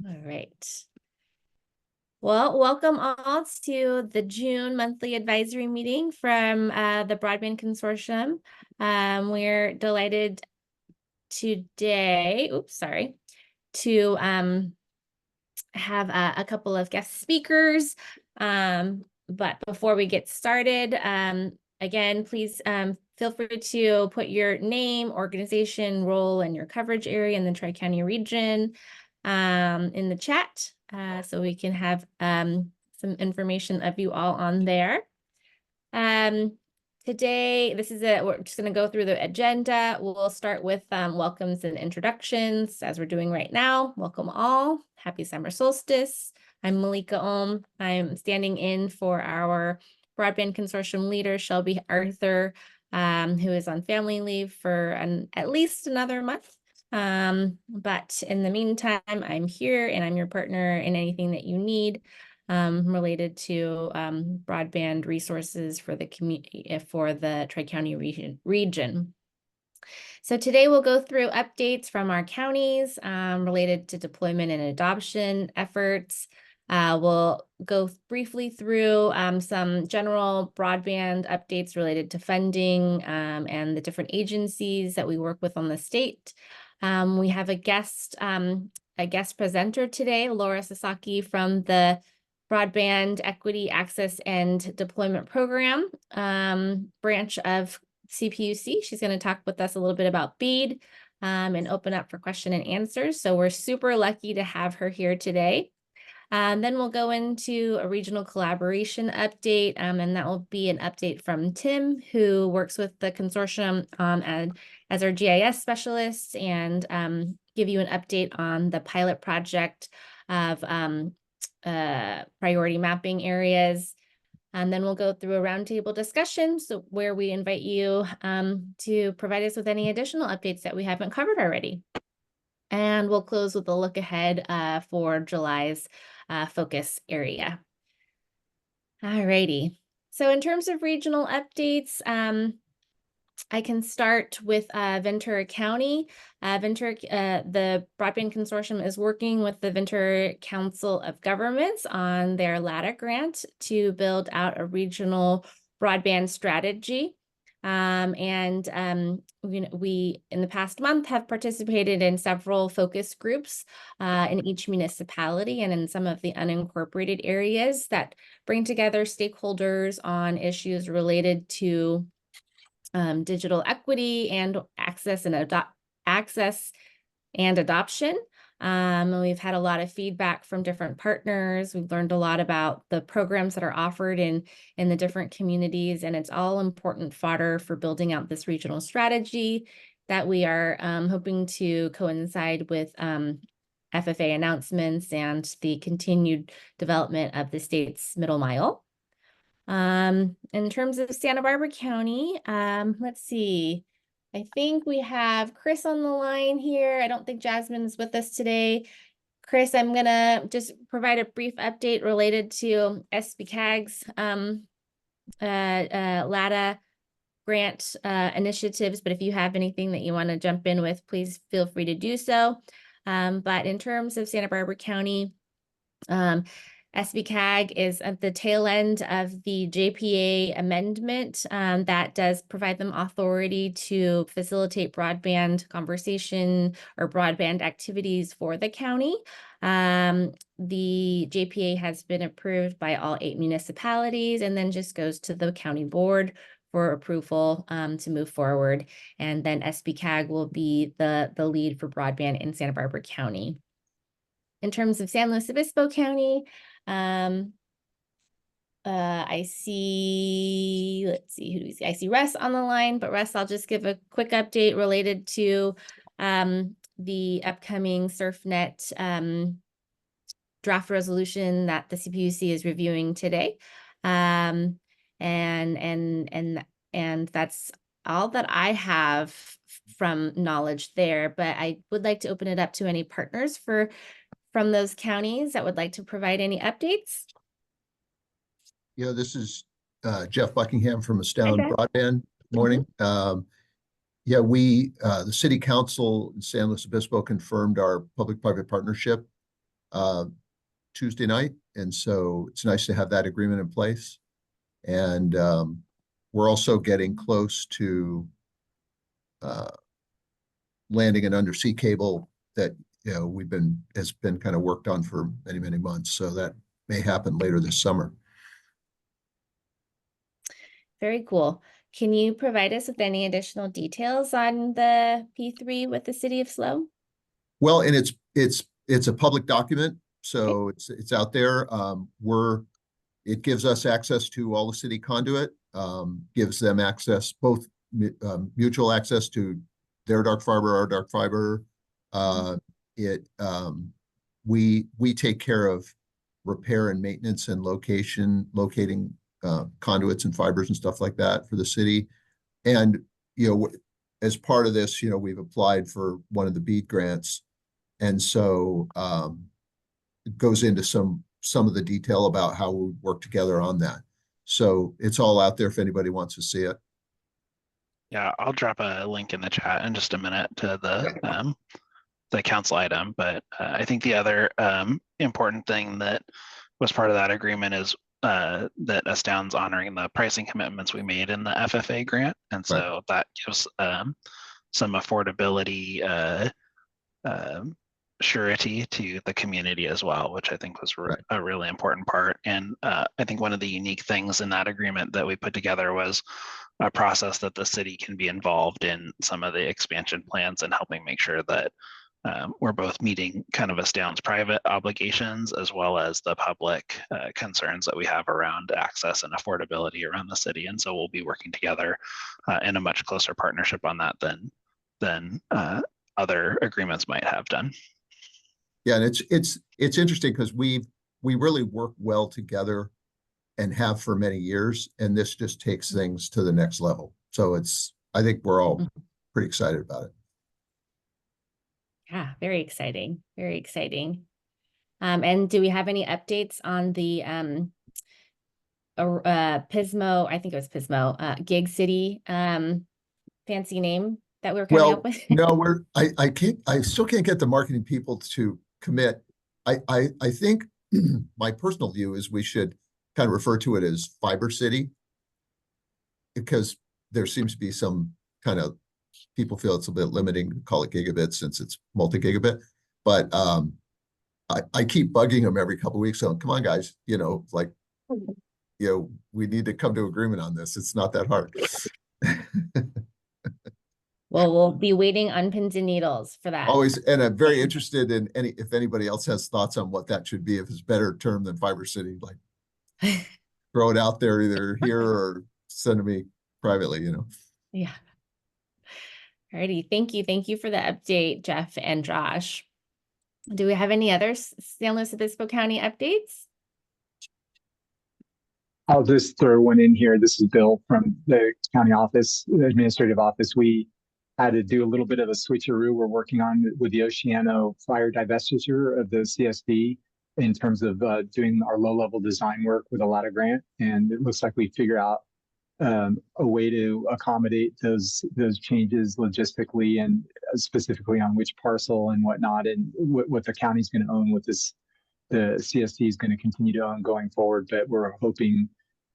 All right. Well, welcome all to the June monthly advisory meeting from the Broadband Consortium. We're delighted today, to have a couple of guest speakers. But before we get started, again, please feel free to put your name, organization, role, and your coverage area in the Tri-County region in the chat so we can have some information of you all on there. Today, we're just going to go through the agenda. We'll start with welcomes and introductions, as we're doing right now. Welcome all. Happy summer solstice. I'm Malika Ohm. I'm standing in for our Broadband Consortium leader, Shelby Arthur, who is on family leave for at least another month. But in the meantime, I'm here and I'm your partner in anything that you need related to broadband resources for the community, for the Tri-County region. So today we'll go through updates from our counties related to deployment and adoption efforts. We'll go briefly through some general broadband updates related to funding and the different agencies that we work with on the state. We have a guest presenter today, Laura Sasaki from the Broadband Equity Access and Deployment Program branch of CPUC. She's going to talk with us a little bit about BEAD and open up for question and answers. So we're super lucky to have her here today. Then we'll go into a regional collaboration update, and that will be an update from Tim, who works with the consortium as our GIS specialist, and give you an update on the pilot project of priority mapping areas. And then we'll go through a roundtable discussion, so where we invite you to provide us with any additional updates that we haven't covered already. And we'll close with a look ahead for July's focus area. All righty. So in terms of regional updates, I can start with Ventura County. The Broadband Consortium is working with the Ventura Council of Governments on their LATA grant to build out a regional broadband strategy. We, in the past month, have participated in several focus groups in each municipality and in some of the unincorporated areas that bring together stakeholders on issues related to digital equity and access and adoption. And we've had a lot of feedback from different partners. We've learned a lot about the programs that are offered in the different communities, and it's all important fodder for building out this regional strategy that we are hoping to coincide with FFA announcements and the continued development of the state's middle mile. In terms of Santa Barbara County, let's see. I think we have Chris on the line here. I don't think Jasmine is with us today. Chris, I'm gonna just provide a brief update related to SBCAG's LATA grant initiatives, but if you have anything that you want to jump in with, please feel free to do so. But in terms of Santa Barbara County, SBCAG is at the tail end of the JPA amendment that does provide them authority to facilitate broadband conversation or broadband activities for the county. The JPA has been approved by all 8 municipalities and then just goes to the county board for approval to move forward. And then SBCAG will be the lead for broadband in Santa Barbara County. In terms of San Luis Obispo County, I see, let's see, who do we see? I see Russ on the line, but Russ, I'll just give a quick update related to the upcoming SurfNet draft resolution that the CPUC is reviewing today. And that's all that I have from knowledge there, but I would like to open it up to any partners from those counties that would like to provide any updates. Yeah, this is Jeff Buckingham from Astound Broadband. Morning. Yeah, the City Council in San Luis Obispo confirmed our public-private partnership Tuesday night. And so it's nice to have that agreement in place. And we're also getting close to landing an undersea cable that has been kind of worked on for many, many months. So that may happen later this summer. Very cool. Can you provide us with any additional details on the P3 with the city of SLO? Well, and it's a public document, so it's out there. It gives us access to all the city conduit, gives them access, both mutual access to their dark fiber, our dark fiber. We take care of repair and maintenance and locating conduits and fibers and stuff like that for the city. And as part of this, we've applied for one of the BEAD grants, and so it goes into some of the detail about how we work together on that. So it's all out there if anybody wants to see it. Yeah, I'll drop a link in the chat in just a minute to the council item. But I think the other important thing that was part of that agreement is that Astound's honoring the pricing commitments we made in the FFA grant. And so that gives some affordability surety to the community as well, which I think was a really important part. And I think one of the unique things in that agreement that we put together was a process that the city can be involved in some of the expansion plans and helping make sure that we're both meeting kind of Astound's private obligations as well as the public concerns that we have around access and affordability around the city. And so we'll be working together in a much closer partnership on that than other agreements might have done. Yeah, and it's interesting because we really work well together and have for many years, and this just takes things to the next level. So I think we're all pretty excited about it. Yeah, very exciting. Very exciting. And do we have any updates on the Pismo, I think it was Pismo, Gig City fancy name that we were coming up with? No, I still can't get the marketing people to commit. I think my personal view is we should kind of refer to it as Fiber City, because there seems to be some kind of people feel it's a bit limiting to call it gigabit since it's multi-gigabit. But I keep bugging them every couple of weeks. So come on, guys, we need to come to agreement on this. It's not that hard. Well, we'll be waiting on pins and needles for that. Always, and I'm very interested in if anybody else has thoughts on what that should be, if it's a better term than Fiber City, like throw it out there either here or send to me privately, Yeah. Alrighty, thank you. Thank you for the update, Jeff and Josh. Do we have any other San Luis Obispo County updates? I'll just throw one in here. This is Bill from the county office, the administrative office. We had to do a little bit of a switcheroo. We're working on with the Oceano fire divestiture of the CSD in terms of doing our low-level design work with a lot of grant. And it looks like we figure out a way to accommodate those changes logistically and specifically on which parcel and whatnot, and what the county's going to own, what the CSD is going to continue to own going forward. But we're hoping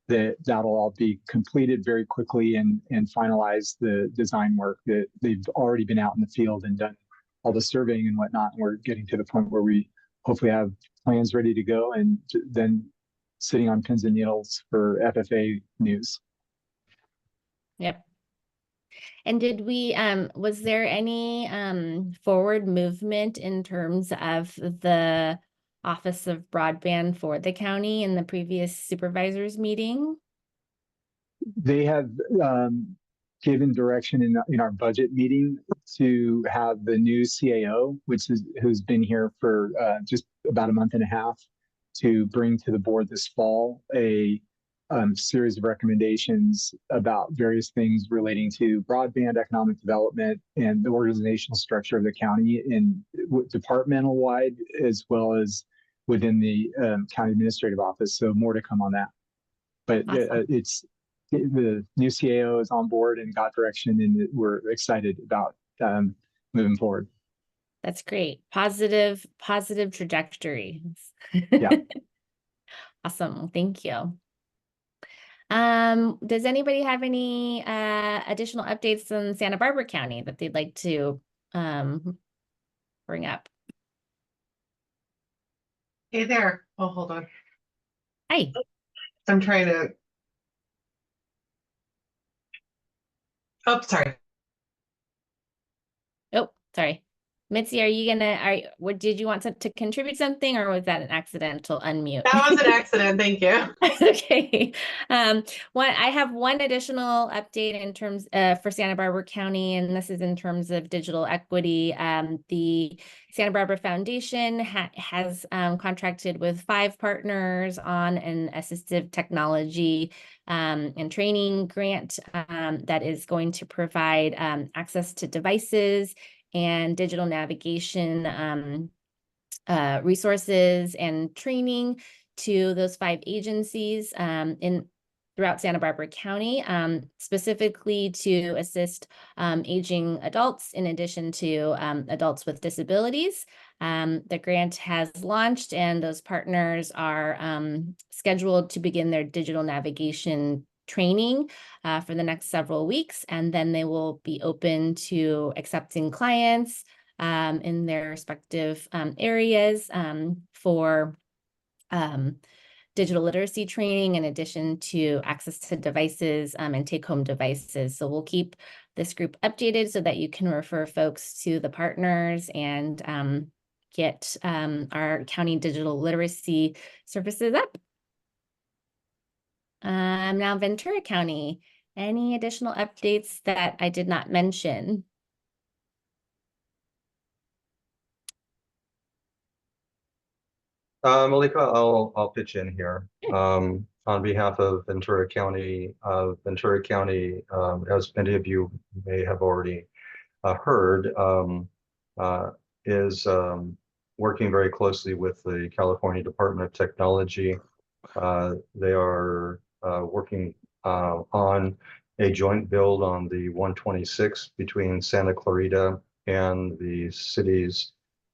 that that'll all be completed very quickly and finalize the design work. That they've already been out in the field and done all the surveying and whatnot. And we're getting to the point where we hopefully have plans ready to go, and then sitting on pins and needles for FFA news. Yep. And did we, was there any forward movement in terms of the Office of Broadband for the county in the previous supervisors meeting? They have given direction in our budget meeting to have the new CAO, who's been here for just about a month and a half, to bring to the board this fall a series of recommendations about various things relating to broadband, economic development, and the organizational structure of the county in departmental wide, as well as within the county administrative office. So more to come on that. But awesome. The new CAO is on board and got direction, and we're excited about moving forward. That's great. Positive trajectory. Yeah. Awesome. Thank you. Does anybody have any additional updates in Santa Barbara County that they'd like to bring up? Hey there. Oh, hold on. Hi. I'm trying to. Oh, sorry. Oh, sorry. Mitzi, are you gonna, did you want to contribute something, or was that an accidental unmute? That was an accident. Thank you. Okay. I have one additional update in terms for Santa Barbara County, and this is in terms of digital equity. The Santa Barbara Foundation has contracted with 5 partners on an assistive technology and training grant that is going to provide access to devices and digital navigation resources and training to those 5 agencies throughout Santa Barbara County, specifically to assist aging adults in addition to adults with disabilities. The grant has launched, and those partners are scheduled to begin their digital navigation training for the next several weeks, and then they will be open to accepting clients in their respective areas for digital literacy training, in addition to access to devices and take-home devices. So we'll keep this group updated so that you can refer folks to the partners and get our county digital literacy services up. Now Ventura County, any additional updates that I did not mention? Malika, I'll pitch in here. On behalf of Ventura County, as many of you may have already heard, is working very closely with the California Department of Technology. They are working on a joint build on the 126 between Santa Clarita and the city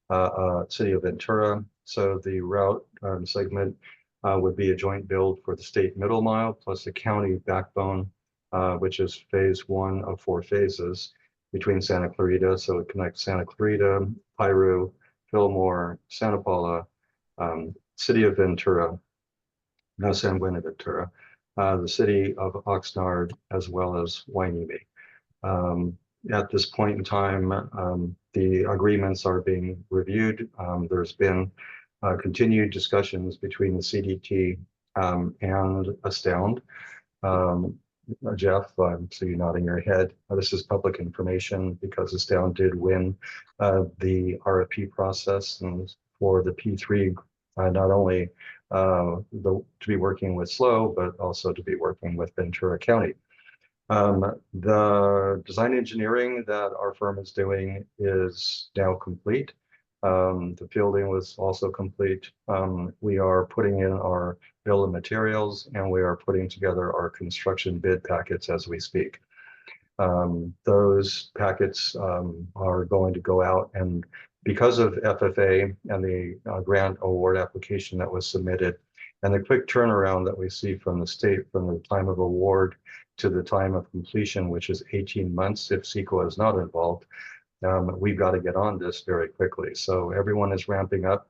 of Ventura. So the route segment would be a joint build for the state middle mile plus the county backbone, which is phase 1 of 4 phases between Santa Clarita. So it connects Santa Clarita, Piru, Fillmore, Santa Paula, city of Ventura, San Buenaventura, the city of Oxnard, as well as Wainimi. At this point in time, the agreements are being reviewed. There's been continued discussions between the CDT and Astound. Jeff, so you're nodding your head. This is public information because Astound did win the RFP process, and for the P3, not only to be working with SLO, but also to be working with Ventura County. The design engineering that our firm is doing is now complete. The fielding was also complete. We are putting in our bill of materials, and we are putting together our construction bid packets as we speak. Those packets are going to go out, and because of FFA and the grant award application that was submitted, and the quick turnaround that we see from the state from the time of award to the time of completion, which is 18 months if CEQA is not involved, we've got to get on this very quickly. So everyone is ramping up.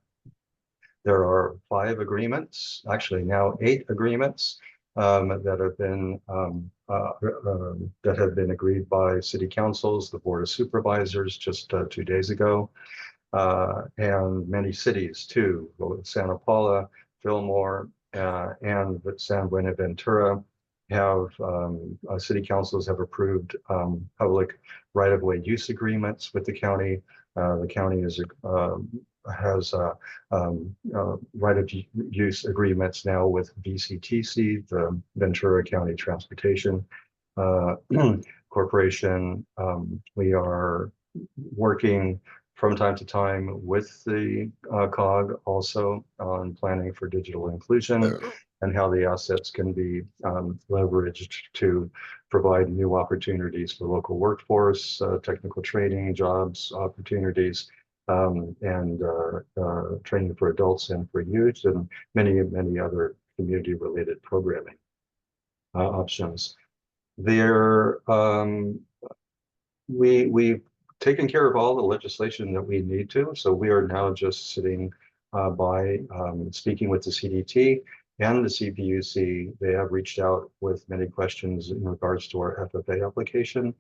There are 5 agreements, actually now 8 agreements that have been agreed by city councils, the board of supervisors just 2 days ago, and many cities too, both Santa Paula, Fillmore, and San Buenaventura have city councils have approved public right-of-way use agreements with the county. The county has right of use agreements now with BCTC, the Ventura County Transportation Corporation. We are working from time to time with the COG also on planning for digital inclusion and how the assets can be leveraged to provide new opportunities for local workforce, technical training, jobs, opportunities, and training for adults and for youth, and many other community-related programming options. We've taken care of all the legislation that we need to, so we are now just sitting by speaking with the CDT and the CPUC. They have reached out with many questions in regards to our FFA application.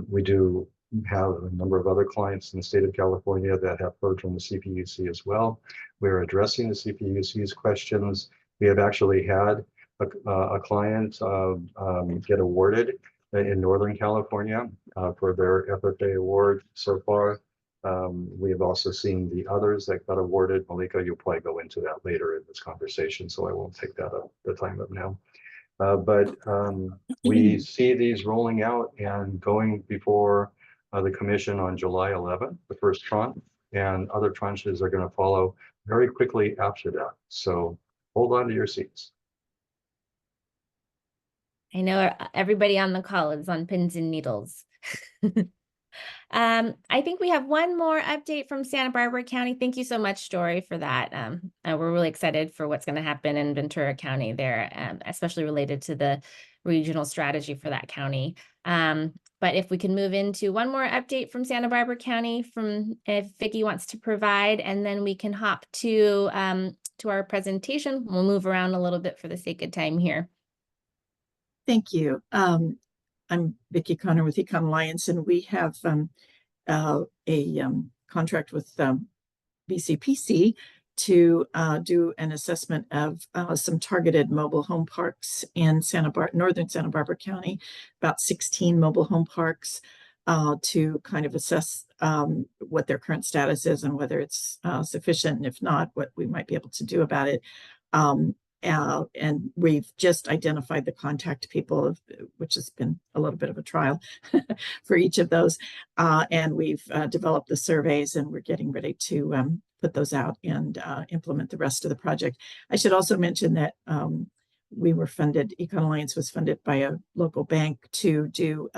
We do have a number of other clients in the state of California that have heard from the CPUC as well. We're addressing the CPUC's questions. We have actually had a client get awarded in Northern California for their FFA award so far. We have also seen the others that got awarded. Malika, you'll probably go into that later in this conversation, so I won't take that up the time up now. But we see these rolling out and going before the commission on July 11th, the first tranche, and other tranches are going to follow very quickly after that. So hold on to your seats. I know everybody on the call is on pins and needles. I think we have one more update from Santa Barbara County. Thank you so much, Dory, for that. We're really excited for what's going to happen in Ventura County there, especially related to the regional strategy for that county. But if we can move into one more update from Santa Barbara County, from if Vicki wants to provide, and then we can hop to our presentation. We'll move around a little bit for the sake of time here. Thank you. I'm Vicki Connor with Econ Alliance, and we have a contract with BCPC to do an assessment of some targeted mobile home parks in northern Santa Barbara County, about 16 mobile home parks, to kind of assess what their current status is and whether it's sufficient, and if not, what we might be able to do about it. And we've just identified the contact people, which has been a little bit of a trial for each of those. And we've developed the surveys, and we're getting ready to put those out and implement the rest of the project. I should also mention that we were funded, Econ Alliance was funded by a local bank to do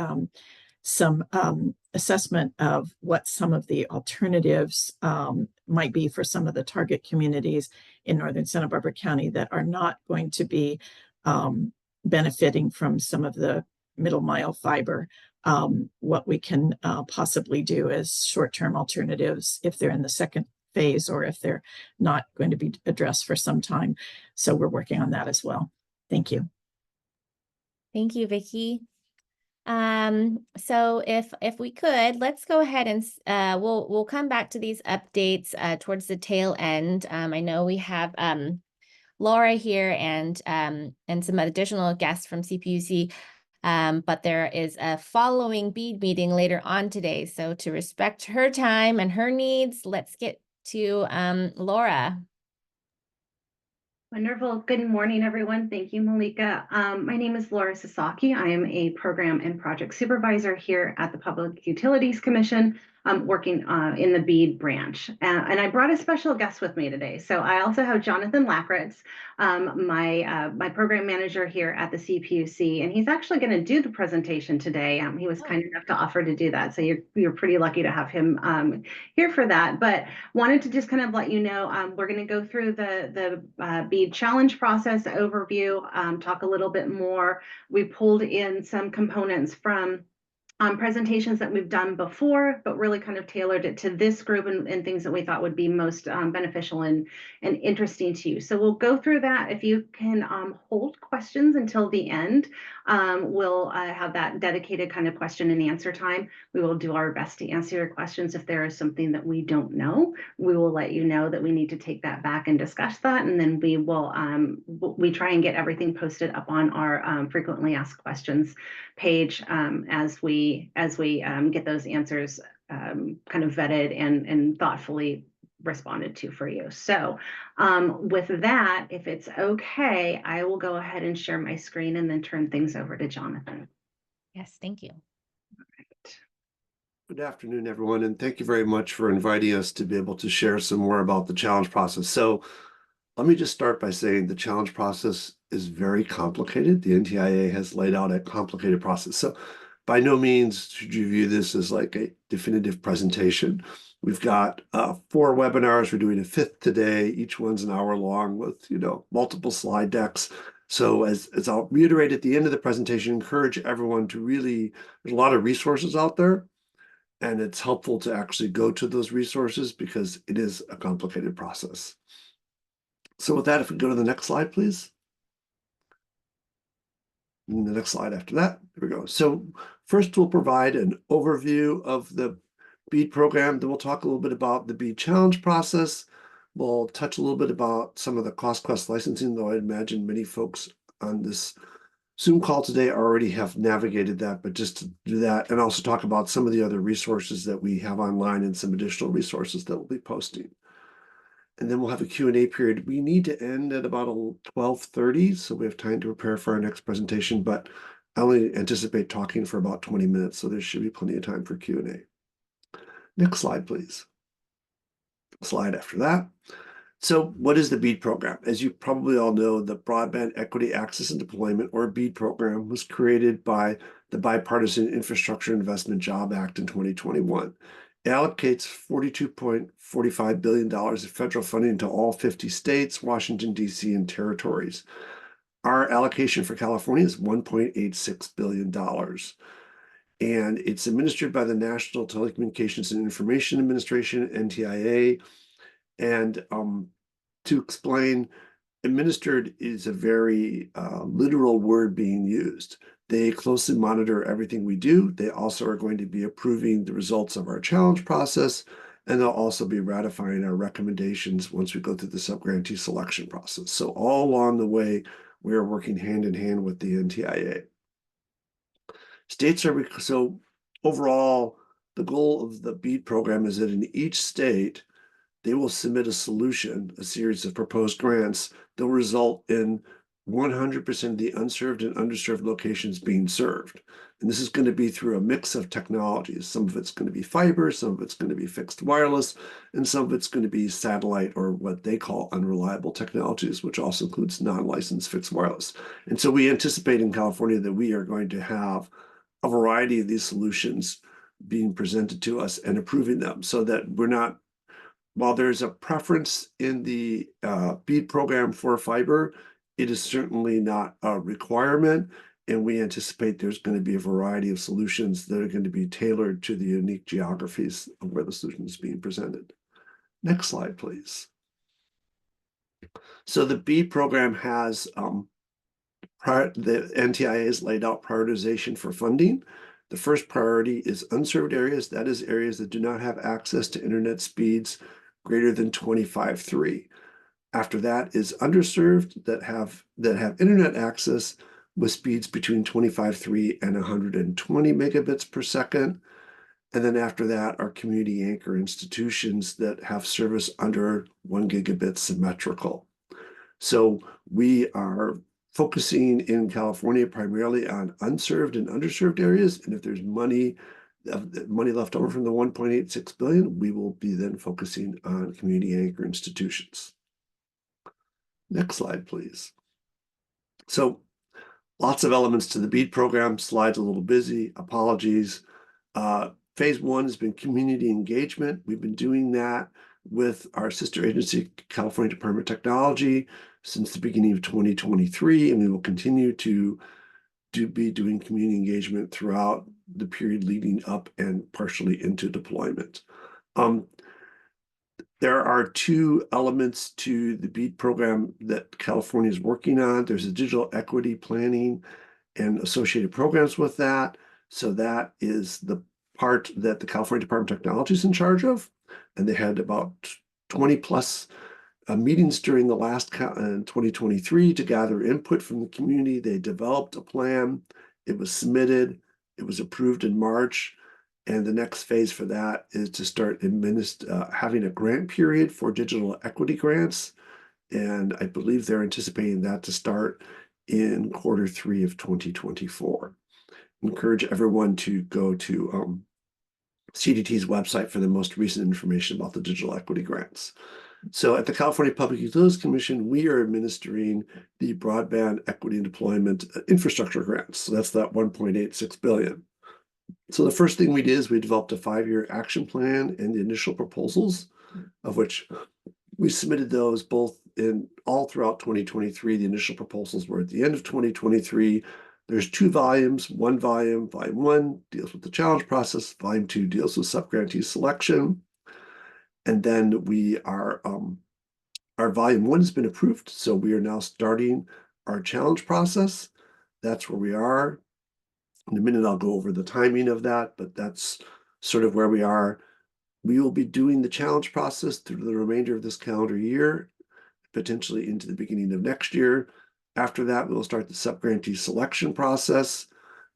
some assessment of what some of the alternatives might be for some of the target communities in northern Santa Barbara County that are not going to be benefiting from some of the middle mile fiber. What we can possibly do as short-term alternatives if they're in the second phase or if they're not going to be addressed for some time. So we're working on that as well. Thank you. Thank you, Vicki. So if we could, let's go ahead and we'll come back to these updates towards the tail end. I know we have Laura here and some additional guests from CPUC, but there is a following BEAD meeting later on today. So to respect her time and her needs, let's get to Laura. Wonderful. Good morning, everyone. Thank you, Malika. My name is Laura Sasaki. I am a program and project supervisor here at the Public Utilities Commission, working in the BEAD branch. And I brought a special guest with me today. So I also have Jonathan Lackritz, my program manager here at the CPUC, and he's actually going to do the presentation today. He was kind enough to offer to do that. So you're pretty lucky to have him here for that. But wanted to just kind of let you know, we're going to go through the BEAD challenge process overview, talk a little bit more. We pulled in some components from presentations that we've done before, but really kind of tailored it to this group and things that we thought would be most beneficial and interesting to you. So we'll go through that. If you can hold questions until the end, we'll have that dedicated kind of question and answer time. We will do our best to answer your questions. If there is something that we don't know, we will let you know that we need to take that back and discuss that. And then we will, we try and get everything posted up on our frequently asked questions page as we get those answers kind of vetted and thoughtfully responded to for you. So with that, if it's okay, I will go ahead and share my screen and then turn things over to Jonathan. Yes, thank you. All right. Good afternoon, everyone, and thank you very much for inviting us to be able to share some more about the challenge process. So let me just start by saying the challenge process is very complicated. The NTIA has laid out a complicated process. So by no means should you view this as like a definitive presentation. We've got 4 webinars. We're doing a 5th today. Each one's an hour long with, multiple slide decks. So as I'll reiterate at the end of the presentation, encourage everyone to really, there's a lot of resources out there, and it's helpful to actually go to those resources because it is a complicated process. So with that, if we go to the next slide, please. And the next slide after that, there we go. So first we'll provide an overview of the BEAD program. Then we'll talk a little bit about the BEAD challenge process. We'll touch a little bit about some of the cost quest licensing, though I imagine many folks on this Zoom call today already have navigated that, but just to do that, and also talk about some of the other resources that we have online and some additional resources that we'll be posting. And then we'll have a Q&A period. We need to end at about 12:30, so we have time to prepare for our next presentation, but I only anticipate talking for about 20 minutes, so there should be plenty of time for Q&A. Next slide, please. Slide after that. So what is the BEAD program? As you probably all know, the Broadband Equity Access and Deployment, or BEAD program, was created by the Bipartisan Infrastructure Investment Job Act in 2021. It allocates $42.45 billion of federal funding to all 50 states, Washington, D.C., and territories. Our allocation for California is $1.86 billion. And it's administered by the National Telecommunications and Information Administration, NTIA. And to explain, administered is a very literal word being used. They closely monitor everything we do. They also are going to be approving the results of our challenge process, and they'll also be ratifying our recommendations once we go through the subgrantee selection process. So all along the way, we are working hand in hand with the NTIA. So overall, the goal of the BEAD program is that in each state, they will submit a solution, a series of proposed grants that will result in 100% of the unserved and underserved locations being served. And this is going to be through a mix of technologies. Some of it's going to be fiber, some of it's going to be fixed wireless, and some of it's going to be satellite, or what they call unreliable technologies, which also includes non-licensed fixed wireless. And so we anticipate in California that we are going to have a variety of these solutions being presented to us and approving them, so that we're not, while there's a preference in the BEAD program for fiber, it is certainly not a requirement, and we anticipate there's going to be a variety of solutions that are going to be tailored to the unique geographies of where the solution is being presented. Next slide, please. So the BEAD program has, the NTIA has laid out prioritization for funding. The first priority is unserved areas. That is areas that do not have access to internet speeds greater than 25.3. After that is underserved that have internet access with speeds between 25.3 and 120 megabits per second. And then after that are community anchor institutions that have service under 1 gigabit symmetrical. So we are focusing in California primarily on unserved and underserved areas. And if there's money left over from the 1.86 billion, we will be then focusing on community anchor institutions. Next slide, please. So lots of elements to the BEAD program. Slide's a little busy, apologies. Phase 1 has been community engagement. We've been doing that with our sister agency, California Department of Technology, since the beginning of 2023, and we will continue to be doing community engagement throughout the period leading up and partially into deployment. There are 2 elements to the BEAD program that California is working on. There's a digital equity planning and associated programs with that. So that is the part that the California Department of Technology is in charge of. And they had about 20 plus meetings during the last 2023 to gather input from the community. They developed a plan. It was submitted. It was approved in March. And the next phase for that is to start having a grant period for digital equity grants. And I believe they're anticipating that to start in Q3 of 2024. Encourage everyone to go to CDT's website for the most recent information about the digital equity grants. So at the California Public Utilities Commission, we are administering the Broadband Equity and Deployment Infrastructure Grants. So that's that $1.86 billion. So the first thing we did is we developed a 5-year action plan and the initial proposals, of which we submitted those both in all throughout 2023. The initial proposals were at the end of 2023. There's 2 volumes. One volume, volume 1, deals with the challenge process. Volume 2 deals with subgrantee selection. And then our volume 1 has been approved, so we are now starting our challenge process. That's where we are. In a minute, I'll go over the timing of that, but that's sort of where we are. We will be doing the challenge process through the remainder of this calendar year, potentially into the beginning of next year. After that, we'll start the subgrantee selection process.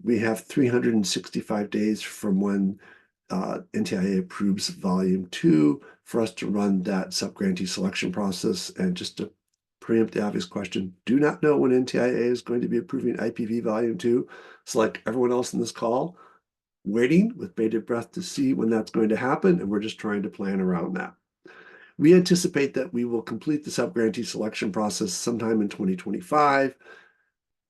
We have 365 days from when NTIA approves volume 2 for us to run that subgrantee selection process. And just to preempt the obvious question, do not know when NTIA is going to be approving IPV volume 2. So like everyone else in this call, waiting with bated breath to see when that's going to happen, and we're just trying to plan around that. We anticipate that we will complete the subgrantee selection process sometime in 2025.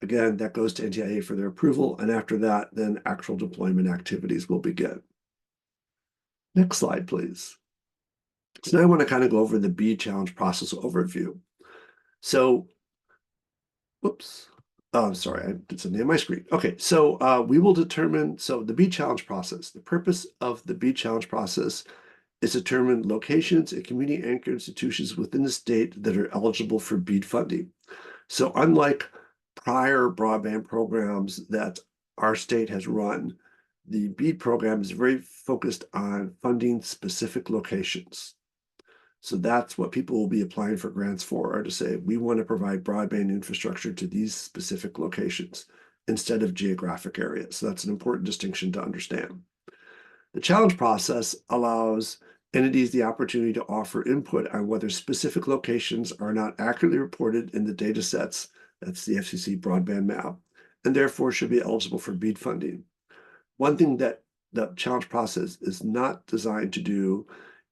Again, that goes to NTIA for their approval, and after that, then actual deployment activities will begin. Next slide, please. So now I want to kind of go over the BEAD challenge process overview. So, whoops. Oh, sorry, I did something on my screen. Okay, so we will determine, so the BEAD challenge process, the purpose of the BEAD challenge process is to determine locations and community anchor institutions within the state that are eligible for BEAD funding. So unlike prior broadband programs that our state has run, the BEAD program is very focused on funding specific locations. So that's what people will be applying for grants for, are to say, we want to provide broadband infrastructure to these specific locations instead of geographic areas. So that's an important distinction to understand. The challenge process allows entities the opportunity to offer input on whether specific locations are not accurately reported in the data sets, that's the FCC broadband map, and therefore should be eligible for BEAD funding. One thing that the challenge process is not designed to do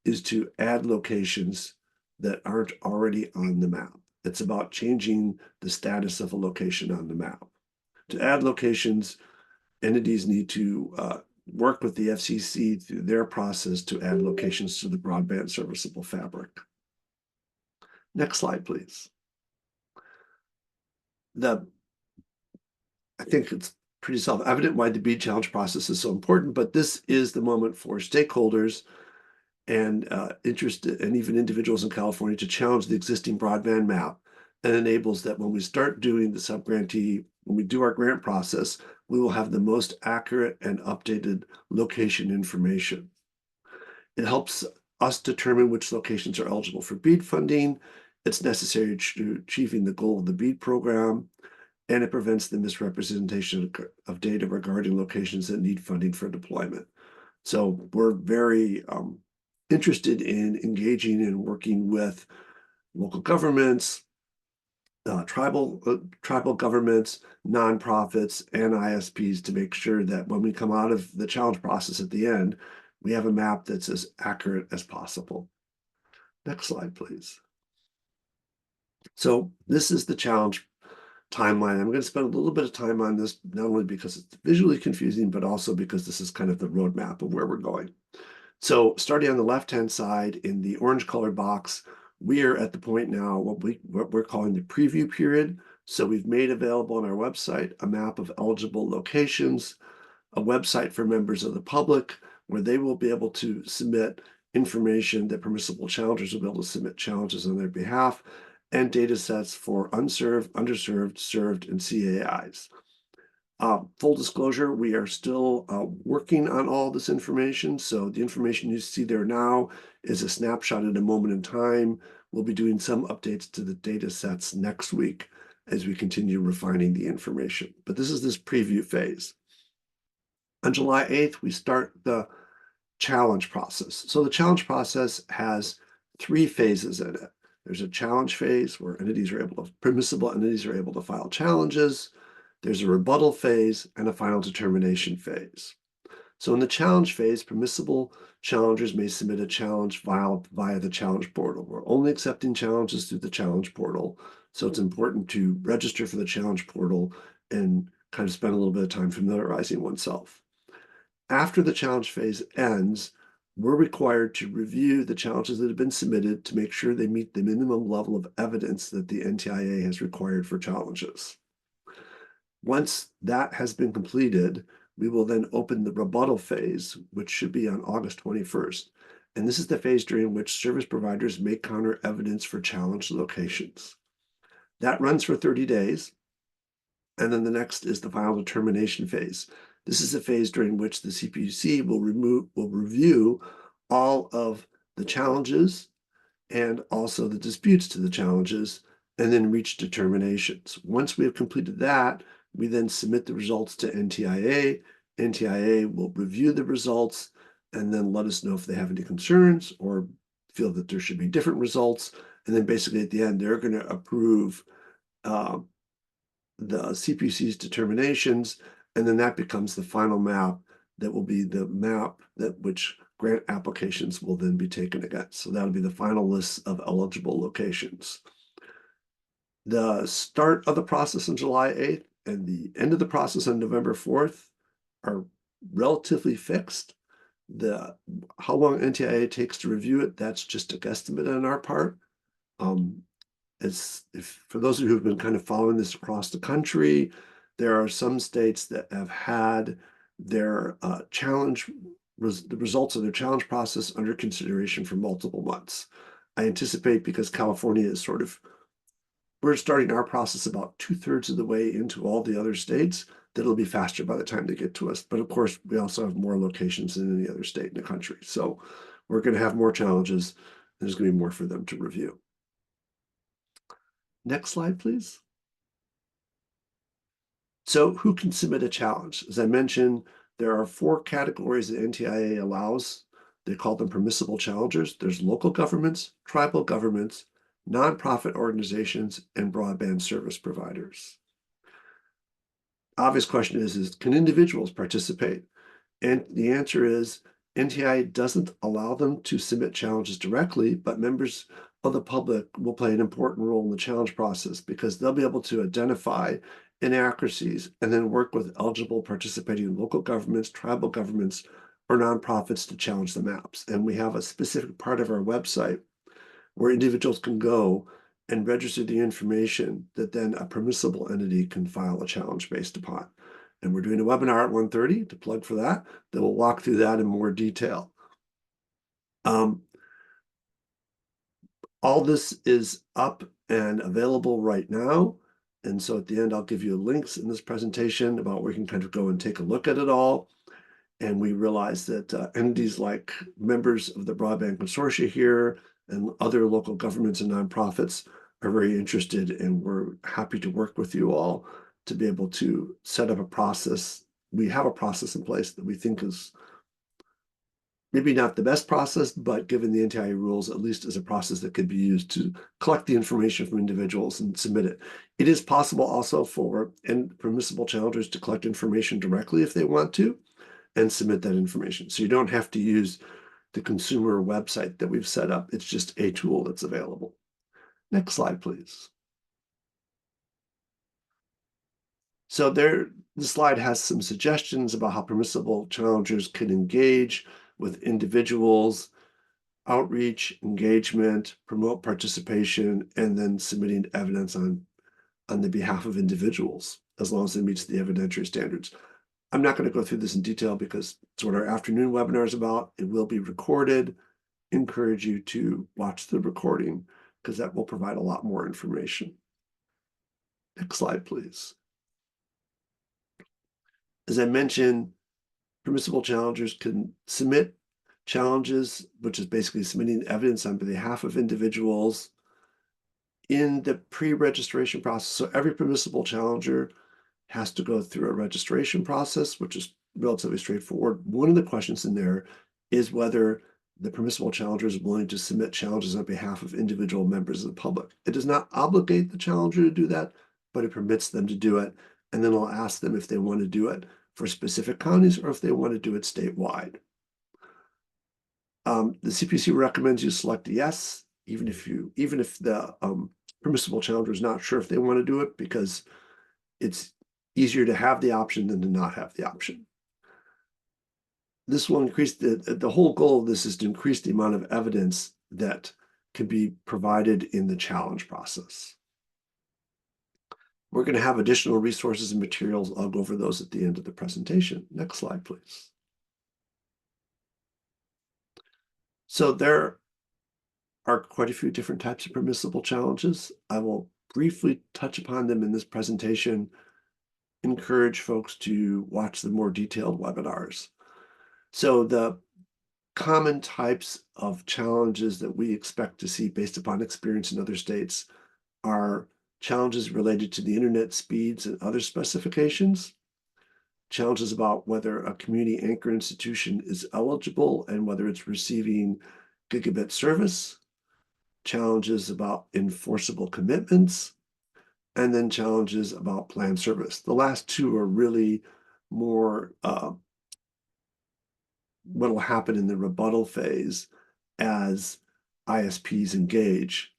is to add locations that aren't already on the map. It's about changing the status of a location on the map. To add locations, entities need to work with the FCC through their process to add locations to the broadband serviceable fabric. Next slide, please. I think it's pretty self-evident why the BEAD challenge process is so important, but this is the moment for stakeholders and interested and even individuals in California to challenge the existing broadband map, and enables that when we start doing the subgrantee, when we do our grant process, we will have the most accurate and updated location information. It helps us determine which locations are eligible for BEAD funding. It's necessary to achieving the goal of the BEAD program, and it prevents the misrepresentation of data regarding locations that need funding for deployment. So we're very interested in engaging and working with local governments, tribal governments, nonprofits, and ISPs to make sure that when we come out of the challenge process at the end, we have a map that's as accurate as possible. Next slide, please. So this is the challenge timeline. I'm going to spend a little bit of time on this, not only because it's visually confusing, but also because this is kind of the roadmap of where we're going. So starting on the left-hand side in the orange colored box, we are at the point now, what we're calling the preview period. So we've made available on our website a map of eligible locations, a website for members of the public where they will be able to submit information that permissible challengers will be able to submit challenges on their behalf, and data sets for unserved, underserved, served, and CAIs. Full disclosure, we are still working on all this information. So the information you see there now is a snapshot at a moment in time. We'll be doing some updates to the data sets next week as we continue refining the information. But this is this preview phase. On July 8th, we start the challenge process. So the challenge process has 3 phases in it. There's a challenge phase where permissible entities are able to file challenges. There's a rebuttal phase and a final determination phase. So in the challenge phase, permissible challengers may submit a challenge via the challenge portal. We're only accepting challenges through the challenge portal. So it's important to register for the challenge portal and kind of spend a little bit of time familiarizing oneself. After the challenge phase ends, we're required to review the challenges that have been submitted to make sure they meet the minimum level of evidence that the NTIA has required for challenges. Once that has been completed, we will then open the rebuttal phase, which should be on August 21st. And this is the phase during which service providers may counter evidence for challenged locations. That runs for 30 days. And then the next is the final determination phase. This is a phase during which the CPUC will review all of the challenges and also the disputes to the challenges, and then reach determinations. Once we have completed that, we then submit the results to NTIA. NTIA will review the results and then let us know if they have any concerns or feel that there should be different results. And then basically at the end, they're going to approve the CPUC's determinations, and then that becomes the final map that will be the map that which grant applications will then be taken against. So that'll be the final list of eligible locations. The start of the process on July 8th and the end of the process on November 4th are relatively fixed. How long NTIA takes to review it, that's just a guesstimate on our part. For those of you who've been kind of following this across the country, there are some states that have had their the results of their challenge process under consideration for multiple months. I anticipate, because California is we're starting our process about 2/3 of the way into all the other states, that it'll be faster by the time they get to us. But of course, we also have more locations than any other state in the country. So we're going to have more challenges. There's going to be more for them to review. Next slide, please. So who can submit a challenge? As I mentioned, there are 4 categories that NTIA allows. They call them permissible challengers. There's local governments, tribal governments, nonprofit organizations, and broadband service providers. Obvious question is can individuals participate? And the answer is NTIA doesn't allow them to submit challenges directly, but members of the public will play an important role in the challenge process because they'll be able to identify inaccuracies and then work with eligible participating local governments, tribal governments, or nonprofits to challenge the maps. And we have a specific part of our website where individuals can go and register the information that then a permissible entity can file a challenge based upon. And we're doing a webinar at 1:30 to plug for that will walk through that in more detail. All this is up and available right now. And so at the end, I'll give you links in this presentation about where you can kind of go and take a look at it all. And we realize that entities like members of the Broadband Consortia here and other local governments and nonprofits are very interested, and we're happy to work with you all to be able to set up a process. We have a process in place that we think is maybe not the best process, but given the NTIA rules, at least as a process that could be used to collect the information from individuals and submit it. It is possible also for permissible challengers to collect information directly if they want to and submit that information. So you don't have to use the consumer website that we've set up. It's just a tool that's available. Next slide, please. So the slide has some suggestions about how permissible challengers can engage with individuals, outreach, engagement, promote participation, and then submitting evidence on the behalf of individuals, as long as it meets the evidentiary standards. I'm not going to go through this in detail because it's what our afternoon webinar is about. It will be recorded. Encourage you to watch the recording because that will provide a lot more information. Next slide, please. As I mentioned, permissible challengers can submit challenges, which is basically submitting evidence on behalf of individuals in the pre-registration process. So every permissible challenger has to go through a registration process, which is relatively straightforward. One of the questions in there is whether the permissible challenger is willing to submit challenges on behalf of individual members of the public. It does not obligate the challenger to do that, but it permits them to do it. And then I'll ask them if they want to do it for specific counties or if they want to do it statewide. The CPC recommends you select yes, even if the permissible challenger is not sure if they want to do it, because it's easier to have the option than to not have the option. this will increase the whole goal of this is to increase the amount of evidence that can be provided in the challenge process. We're going to have additional resources and materials. I'll go over those at the end of the presentation. Next slide, please. So there are quite a few different types of permissible challenges. I will briefly touch upon them in this presentation. Encourage folks to watch the more detailed webinars. So the common types of challenges that we expect to see based upon experience in other states are challenges related to the internet speeds and other specifications, challenges about whether a community anchor institution is eligible and whether it's receiving gigabit service, challenges about enforceable commitments, and then challenges about planned service. The last two are really more what will happen in the rebuttal phase as ISPs engage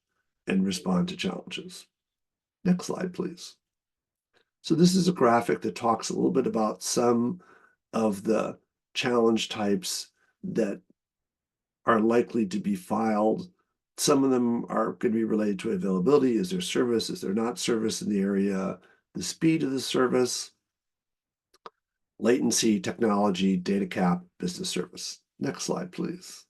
and respond to challenges. Next slide, please. So this is a graphic that talks a little bit about some of the challenge types that are likely to be filed. Some of them are going to be related to availability. Is there service? Is there not service in the area? The speed of the service, latency, technology, data cap, business service. Next slide, please.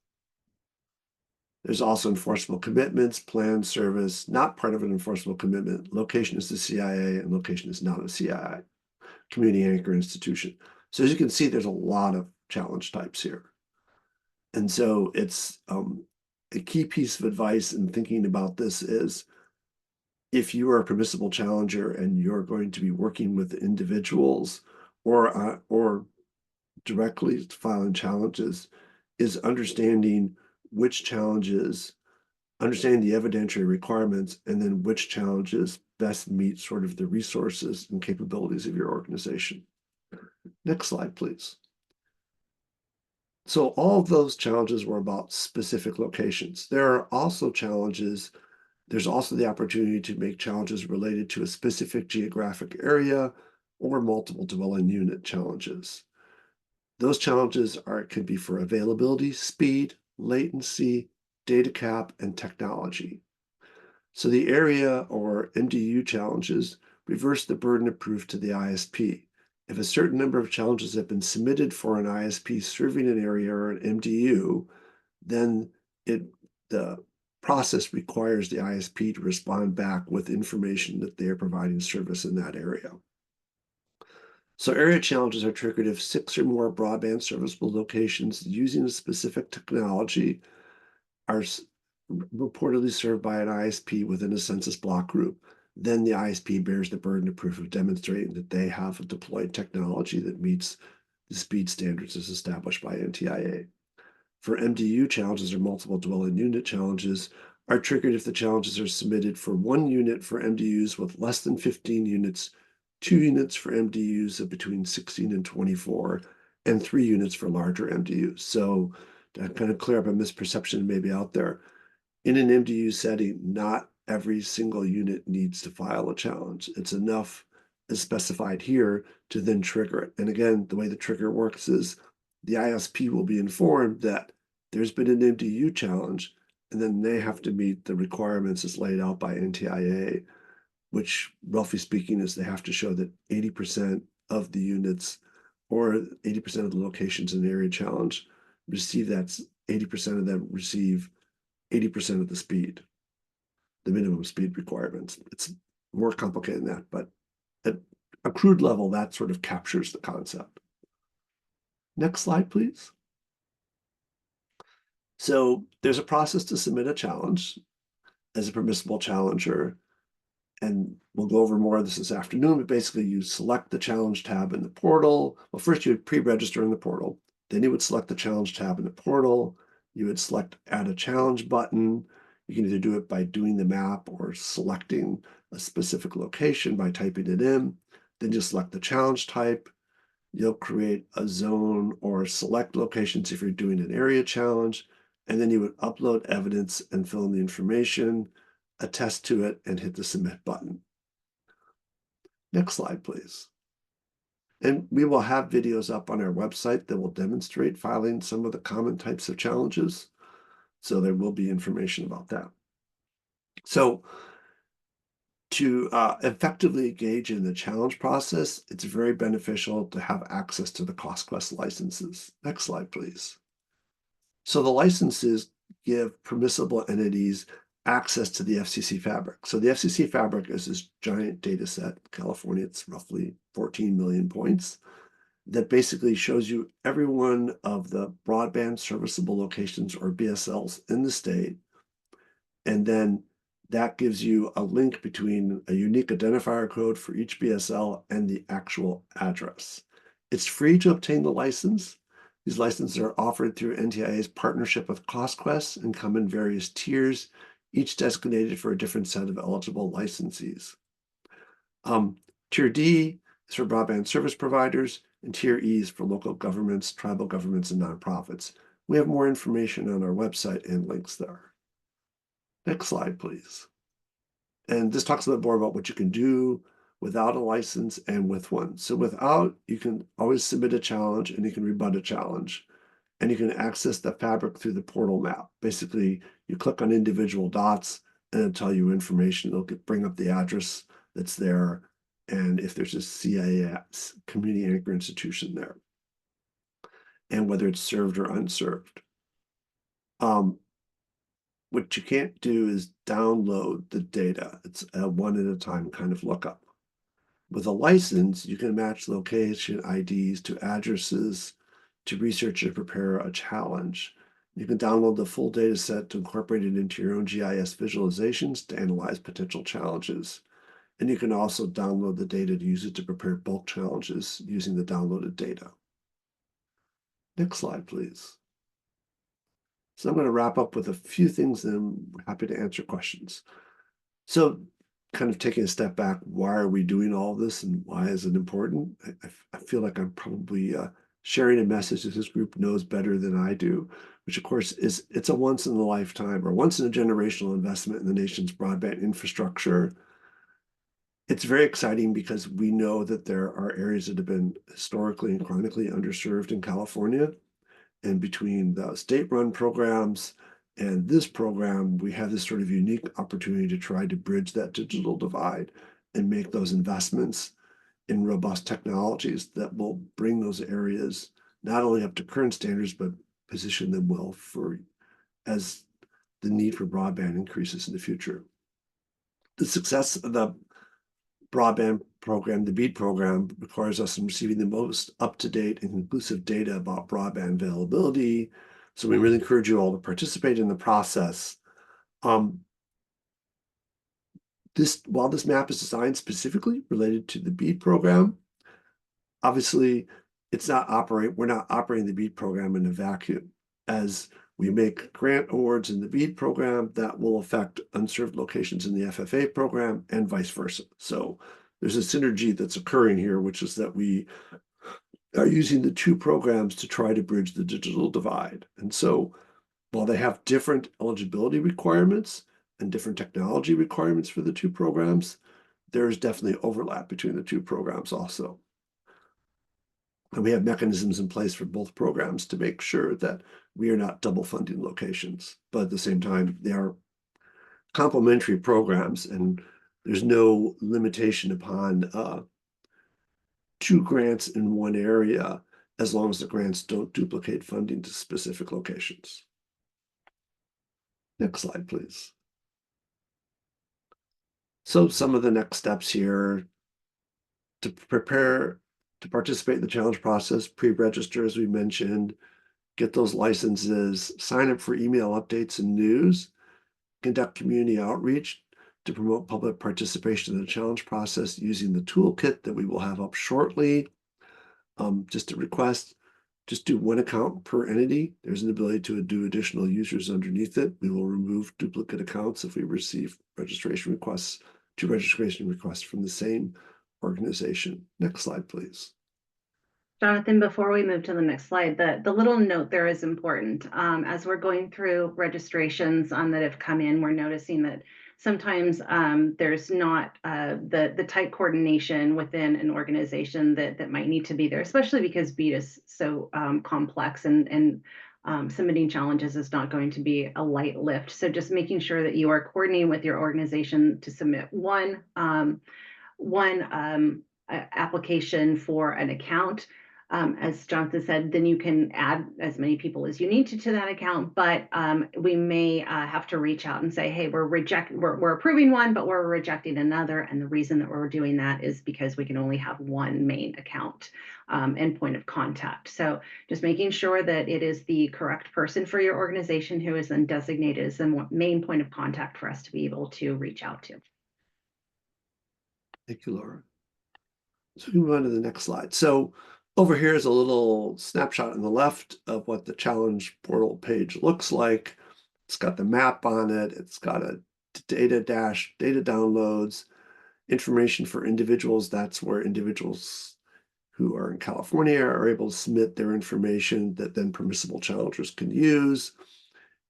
There's also enforceable commitments, planned service, not part of an enforceable commitment. Location is the CIA and location is not a CIA, community anchor institution. So as you can see, there's a lot of challenge types here. And so it's a key piece of advice in thinking about this is if you are a permissible challenger and you're going to be working with individuals or directly filing challenges, is understanding which challenges, understanding the evidentiary requirements, and then which challenges best meet sort of the resources and capabilities of your organization. Next slide, please. So all of those challenges were about specific locations. There are also challenges. There's also the opportunity to make challenges related to a specific geographic area or multiple dwelling unit challenges. Those challenges could be for availability, speed, latency, data cap, and technology. So the area or MDU challenges reverse the burden of proof to the ISP. If a certain number of challenges have been submitted for an ISP serving an area or an MDU, then the process requires the ISP to respond back with information that they are providing service in that area. So area challenges are triggered if 6 or more broadband serviceable locations using a specific technology are reportedly served by an ISP within a census block group. Then the ISP bears the burden of proof of demonstrating that they have a deployed technology that meets the speed standards as established by NTIA. For MDU challenges or multiple dwelling unit challenges are triggered if the challenges are submitted for 1 unit for MDUs with less than 15 units, 2 units for MDUs of between 16 and 24, and 3 units for larger MDUs. So to kind of clear up a misperception maybe out there, in an MDU setting, not every single unit needs to file a challenge. It's enough as specified here to then trigger it. And again, the way the trigger works is the ISP will be informed that there's been an MDU challenge, and then they have to meet the requirements as laid out by NTIA, which roughly speaking is they have to show that 80% of the units or 80% of the locations in the area challenge receive that, 80% of them receive 80% of the speed, the minimum speed requirements. It's more complicated than that, but at a crude level, that sort of captures the concept. Next slide, please. So there's a process to submit a challenge as a permissible challenger, and we'll go over more of this afternoon, but basically you select the challenge tab in the portal. Well, first you would pre-register in the portal, then you would select the challenge tab in the portal. You would select add a challenge button. You can either do it by doing the map or selecting a specific location by typing it in. Then you select the challenge type. You'll create a zone or select locations if you're doing an area challenge. And then you would upload evidence and fill in the information, attest to it, and hit the submit button. Next slide, please. And we will have videos up on our website that will demonstrate filing some of the common types of challenges. So there will be information about that. So to effectively engage in the challenge process, it's very beneficial to have access to the CostQuest licenses. Next slide, please. So the licenses give permissible entities access to the FCC fabric. So the FCC fabric is this giant data set. California, it's roughly 14 million points that basically shows you every one of the broadband serviceable locations, or BSLs, in the state. And then that gives you a link between a unique identifier code for each BSL and the actual address. It's free to obtain the license. These licenses are offered through NTIA's partnership with CostQuest and come in various tiers, each designated for a different set of eligible licensees. Tier D is for broadband service providers, and Tier E is for local governments, tribal governments, and nonprofits. We have more information on our website and links there. Next slide, please. And this talks a bit more about what you can do without a license and with one. So without, you can always submit a challenge and you can rebut a challenge. And you can access the fabric through the portal map. Basically, you click on individual dots and it'll tell you information. It'll bring up the address that's there, and if there's a CIA, community anchor institution there, and whether it's served or unserved. What you can't do is download the data. It's a one at a time kind of lookup. With a license, you can match location IDs to addresses to research and prepare a challenge. You can download the full data set to incorporate it into your own GIS visualizations to analyze potential challenges. And you can also download the data to use it to prepare bulk challenges using the downloaded data. Next slide, please. So I'm going to wrap up with a few things, and I'm happy to answer questions. So kind of taking a step back, why are we doing all this and why is it important? I feel like I'm probably sharing a message that this group knows better than I do, which of course is it's a once in a lifetime or once in a generational investment in the nation's broadband infrastructure. It's very exciting because we know that there are areas that have been historically and chronically underserved in California. And between the state-run programs and this program, we have this sort of unique opportunity to try to bridge that digital divide and make those investments in robust technologies that will bring those areas not only up to current standards, but position them well for as the need for broadband increases in the future. The success of the broadband program, the BEAD program, requires us in receiving the most up-to-date and inclusive data about broadband availability. So we really encourage you all to participate in the process. While this map is designed specifically related to the BEAD program, obviously we're not operating the BEAD program in a vacuum. As we make grant awards in the BEAD program, that will affect unserved locations in the FFA program and vice versa. So there's a synergy that's occurring here, which is that we are using the two programs to try to bridge the digital divide. And so while they have different eligibility requirements and different technology requirements for the two programs, there's definitely overlap between the two programs also. And we have mechanisms in place for both programs to make sure that we are not double funding locations, but at the same time, they are complementary programs and there's no limitation upon two grants in one area as long as the grants don't duplicate funding to specific locations. Next slide, please. So some of the next steps here to prepare to participate in the challenge process, pre-register, as we mentioned, get those licenses, sign up for email updates and news, conduct community outreach to promote public participation in the challenge process using the toolkit that we will have up shortly. Just a request, just do one account per entity. There's an ability to do additional users underneath it. We will remove duplicate accounts if we receive registration requests from the same organization. Next slide, please. Jonathan, before we move to the next slide, the little note there is important. As we're going through registrations that have come in, we're noticing that sometimes there's not the tight coordination within an organization that might need to be there, especially because BEAD is so complex, and submitting challenges is not going to be a light lift. So just making sure that you are coordinating with your organization to submit one application for an account. As Jonathan said, then you can add as many people as you need to that account, but we may have to reach out and say, hey, we're approving one, but we're rejecting another. And the reason that we're doing that is because we can only have one main account and point of contact. So just making sure that it is the correct person for your organization who is then designated as the main point of contact for us to be able to reach out to. Thank you, Laura. So we move on to the next slide. So over here is a little snapshot on the left of what the challenge portal page looks like. It's got the map on it. It's got a data downloads, information for individuals. That's where individuals who are in California are able to submit their information that then permissible challengers can use.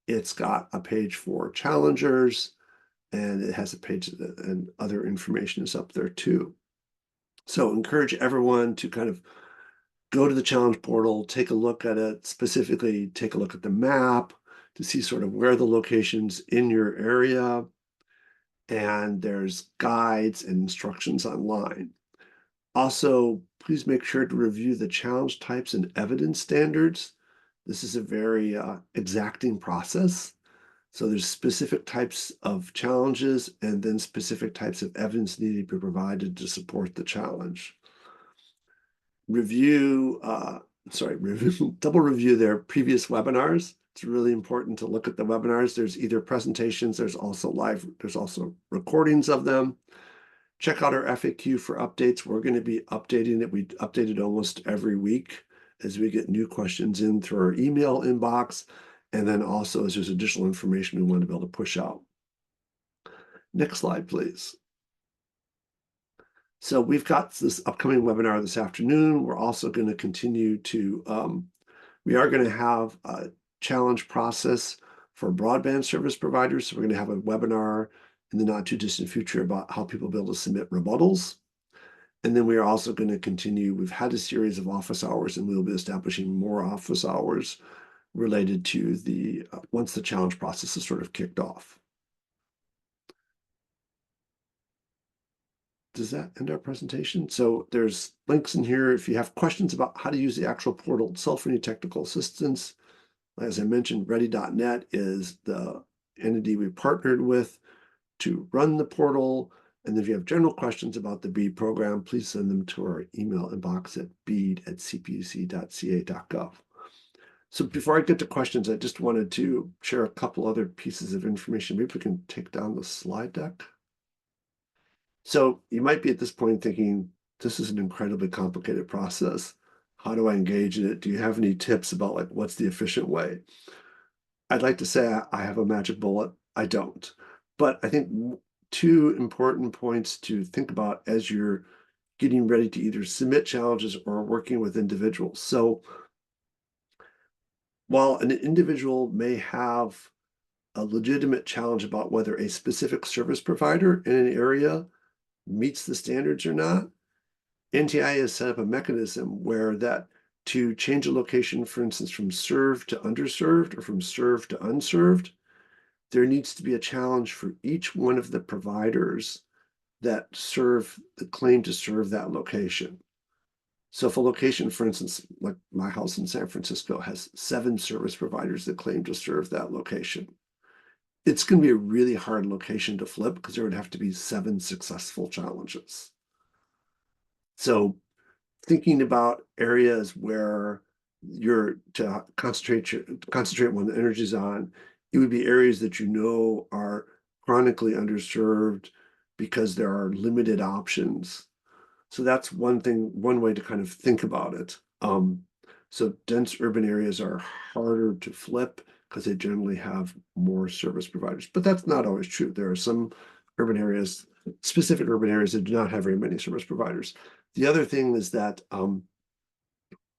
It's got a page for challengers, and it has a page and other information is up there too. So encourage everyone to kind of go to the challenge portal, take a look at it, specifically take a look at the map to see sort of where the locations in your area, and there's guides and instructions online. Also, please make sure to review the challenge types and evidence standards. This is a very exacting process. So there's specific types of challenges and then specific types of evidence needed to be provided to support the challenge. Double review their previous webinars. It's really important to look at the webinars. There's either presentations, there's also recordings of them. Check out our FAQ for updates. We're going to be updating it. We update it almost every week as we get new questions in through our email inbox. And then also as there's additional information we want to be able to push out. Next slide, please. So we've got this upcoming webinar this afternoon. We're also going to continue to, we are going to have a challenge process for broadband service providers. So we're going to have a webinar in the not too distant future about how people will be able to submit rebuttals. And then we are also going to continue, we've had a series of office hours, and we'll be establishing more office hours related to the, once the challenge process is sort of kicked off. Does that end our presentation? So there's links in here if you have questions about how to use the actual portal itself for any technical assistance. As I mentioned, ready.net is the entity we partnered with to run the portal. And if you have general questions about the BEAD program, please send them to our email inbox at bead@cpc.ca.gov. So before I get to questions, I just wanted to share a couple other pieces of information. Maybe we can take down the slide deck. So you might be at this point thinking, this is an incredibly complicated process. How do I engage in it? Do you have any tips about like what's the efficient way? I'd like to say I have a magic bullet. I don't. But I think two important points to think about as you're getting ready to either submit challenges or working with individuals. So while an individual may have a legitimate challenge about whether a specific service provider in an area meets the standards or not, NTIA has set up a mechanism where that to change a location, for instance, from served to underserved or from served to unserved, there needs to be a challenge for each one of the providers that claim to serve that location. So if a location, for instance, like my house in San Francisco has 7 service providers that claim to serve that location, it's going to be a really hard location to flip because there would have to be 7 successful challenges. So thinking about areas where you're to concentrate when the energy's on, it would be areas that you know are chronically underserved because there are limited options. So that's one way to kind of think about it. So dense urban areas are harder to flip because they generally have more service providers, but that's not always true. There are some urban areas, specific urban areas that do not have very many service providers. The other thing is that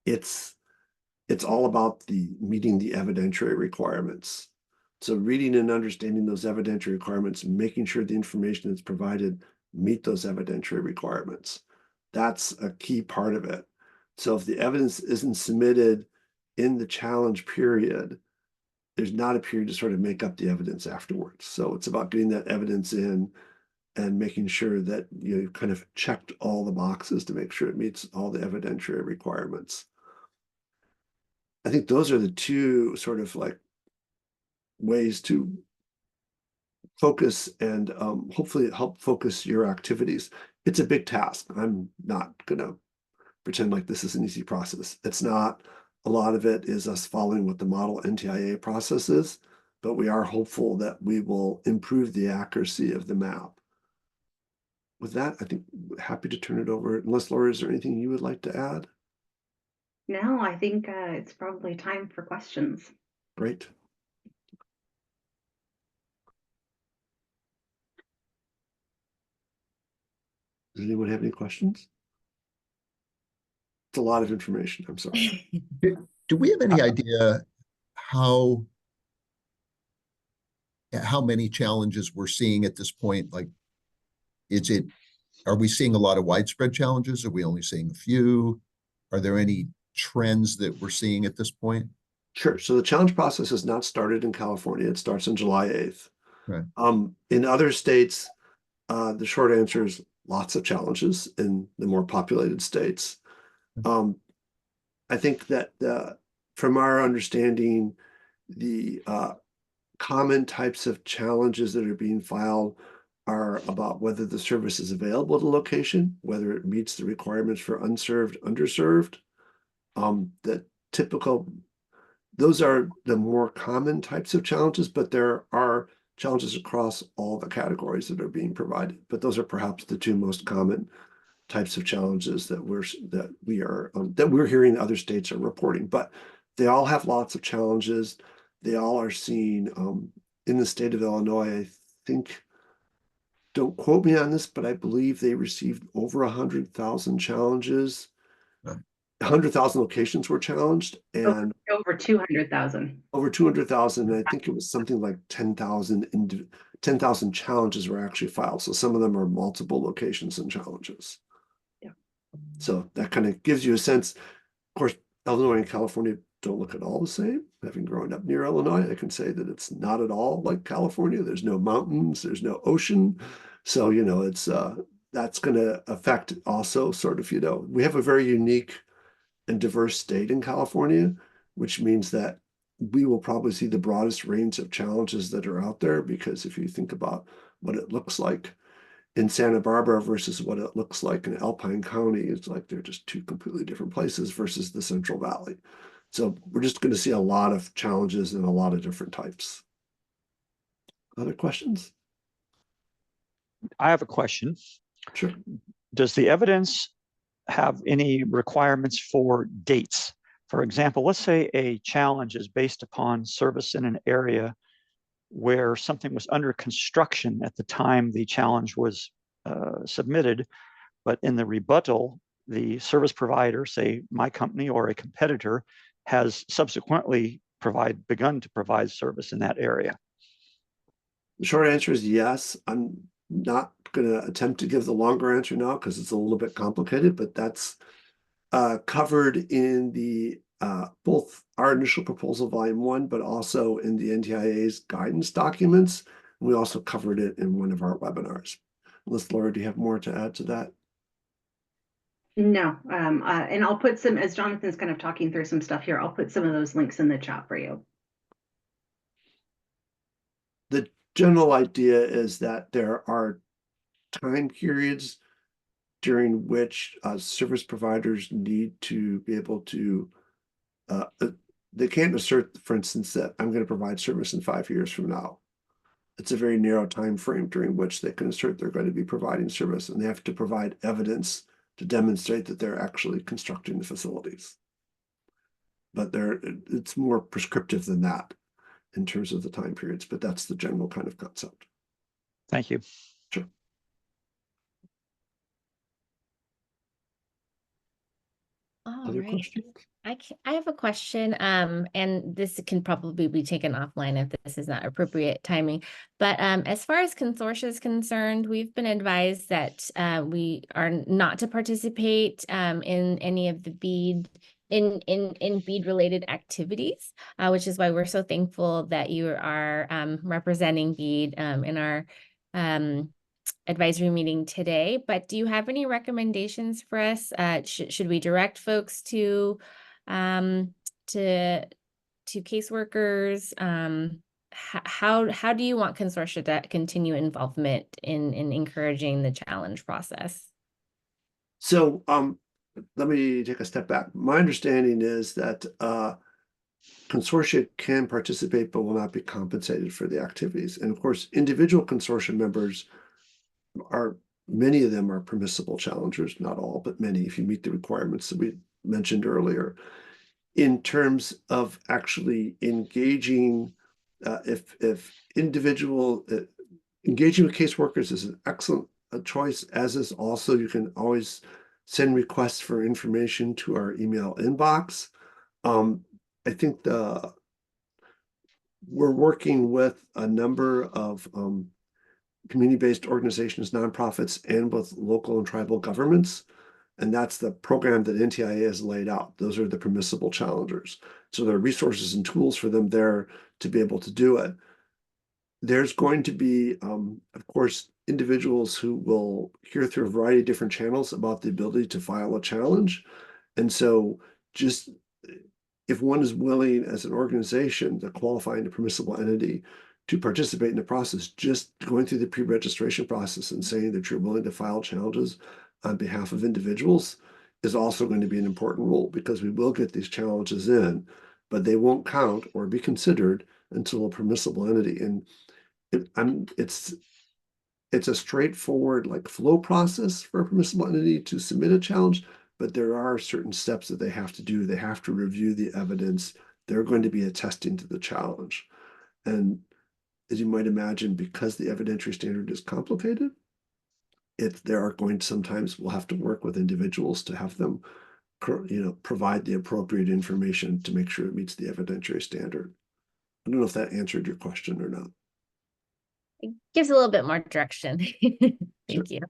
it's all about meeting the evidentiary requirements. So reading and understanding those evidentiary requirements, making sure the information that's provided meet those evidentiary requirements. That's a key part of it. So if the evidence isn't submitted in the challenge period, there's not a period to sort of make up the evidence afterwards. So it's about getting that evidence in and making sure that you've kind of checked all the boxes to make sure it meets all the evidentiary requirements. I think those are the two sort of like ways to focus and hopefully help focus your activities. It's a big task. I'm not gonna pretend like this is an easy process. It's not. A lot of it is us following what the model NTIA process is, but we are hopeful that we will improve the accuracy of the map. With that, I think happy to turn it over. Unless Laura, is there anything you would like to add? No, I think it's probably time for questions. Great. Does anyone have any questions? It's a lot of information. I'm sorry. Do we have any idea how many challenges we're seeing at this point? Like, are we seeing a lot of widespread challenges? Are we only seeing a few? Are there any trends that we're seeing at this point? Sure. So the challenge process has not started in California. It starts on July 8th. Right. In other states, the short answer is lots of challenges in the more populated states. I think that from our understanding, the common types of challenges that are being filed are about whether the service is available at a location, whether it meets the requirements for unserved, underserved. Those are the more common types of challenges, but there are challenges across all the categories that are being provided. But those are perhaps the two most common types of challenges that we're hearing other states are reporting. But they all have lots of challenges. They all are seen in the state of Illinois. I think, don't quote me on this, but I believe they received over 100,000 challenges. 100,000 locations were challenged, and over 200,000. Over 200,000. I think it was something like 10,000 challenges were actually filed. So some of them are multiple locations and challenges. Yeah. So that kind of gives you a sense. Of course, Illinois and California don't look at all the same. Having grown up near Illinois, I can say that it's not at all like California. There's no mountains, there's no ocean. So, it's that's going to affect also sort of, we have a very unique and diverse state in California, which means that we will probably see the broadest range of challenges that are out there, because if you think about what it looks like in Santa Barbara versus what it looks like in Alpine County, it's like they're just two completely different places versus the Central Valley. So we're just going to see a lot of challenges in a lot of different types. Other questions? I have a question. Sure. Does the evidence have any requirements for dates? For example, let's say a challenge is based upon service in an area where something was under construction at the time the challenge was submitted, but in the rebuttal, the service provider, say my company or a competitor, has subsequently begun to provide service in that area. The short answer is yes. I'm not going to attempt to give the longer answer now because it's a little bit complicated, but that's covered in the both our initial proposal volume 1, but also in the NTIA's guidance documents. We also covered it in one of our webinars. Unless, Laura, do you have more to add to that? No, and I'll put some, as Jonathan's kind of talking through some stuff here, I'll put some of those links in the chat for you. The general idea is that there are time periods during which service providers need to be able to, they can't assert, for instance, that I'm going to provide service in 5 years from now. It's a very narrow time frame during which they can assert they're going to be providing service, and they have to provide evidence to demonstrate that they're actually constructing the facilities. But it's more prescriptive than that in terms of the time periods, but that's the general kind of concept. Thank you. Sure. All Other right. questions? I have a question, and this can probably be taken offline if this is not appropriate timing. But as far as consortia is concerned, we've been advised that we are not to participate in any of the BEAD in BEAD related activities, which is why we're so thankful that you are representing BEAD in our advisory meeting today. But do you have any recommendations for us? Should we direct folks to caseworkers? How do you want consortia to continue involvement in encouraging the challenge process? So let me take a step back. My understanding is that consortia can participate but will not be compensated for the activities. And of course, individual consortium members many of them are permissible challengers, not all, but many, if you meet the requirements that we mentioned earlier. In terms of actually engaging, if individual engaging with caseworkers is an excellent choice, as is also, you can always send requests for information to our email inbox. I think we're working with a number of community-based organizations, nonprofits, and with local and tribal governments. And that's the program that NTIA has laid out. Those are the permissible challengers. So there are resources and tools for them there to be able to do it. There's going to be, of course, individuals who will hear through a variety of different channels about the ability to file a challenge. And so just if one is willing as an organization to qualify in a permissible entity to participate in the process, just going through the pre-registration process and saying that you're willing to file challenges on behalf of individuals is also going to be an important role, because we will get these challenges in, but they won't count or be considered until a permissible entity. And it's a straightforward like flow process for a permissible entity to submit a challenge, but there are certain steps that they have to do. They have to review the evidence. They're going to be attesting to the challenge. And as you might imagine, because the evidentiary standard is complicated, there are going to sometimes we'll have to work with individuals to have them, provide the appropriate information to make sure it meets the evidentiary standard. I don't know if that answered your question or not. It gives a little bit more direction. Thank you.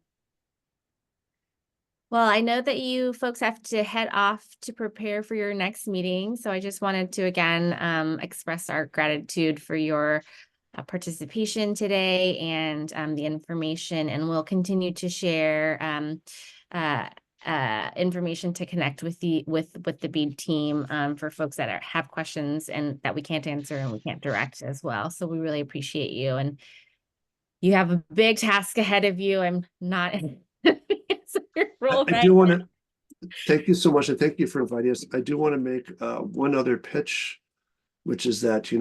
Well, I know that you folks have to head off to prepare for your next meeting. So I just wanted to again express our gratitude for your participation today and the information, and we'll continue to share information to connect with the BEAD team for folks that have questions and that we can't answer and we can't direct as well. So we really appreciate you, and you have a big task ahead of you. I'm not your role. I do want to thank you so much, and thank you for inviting us. I do want to make one other pitch, which is that,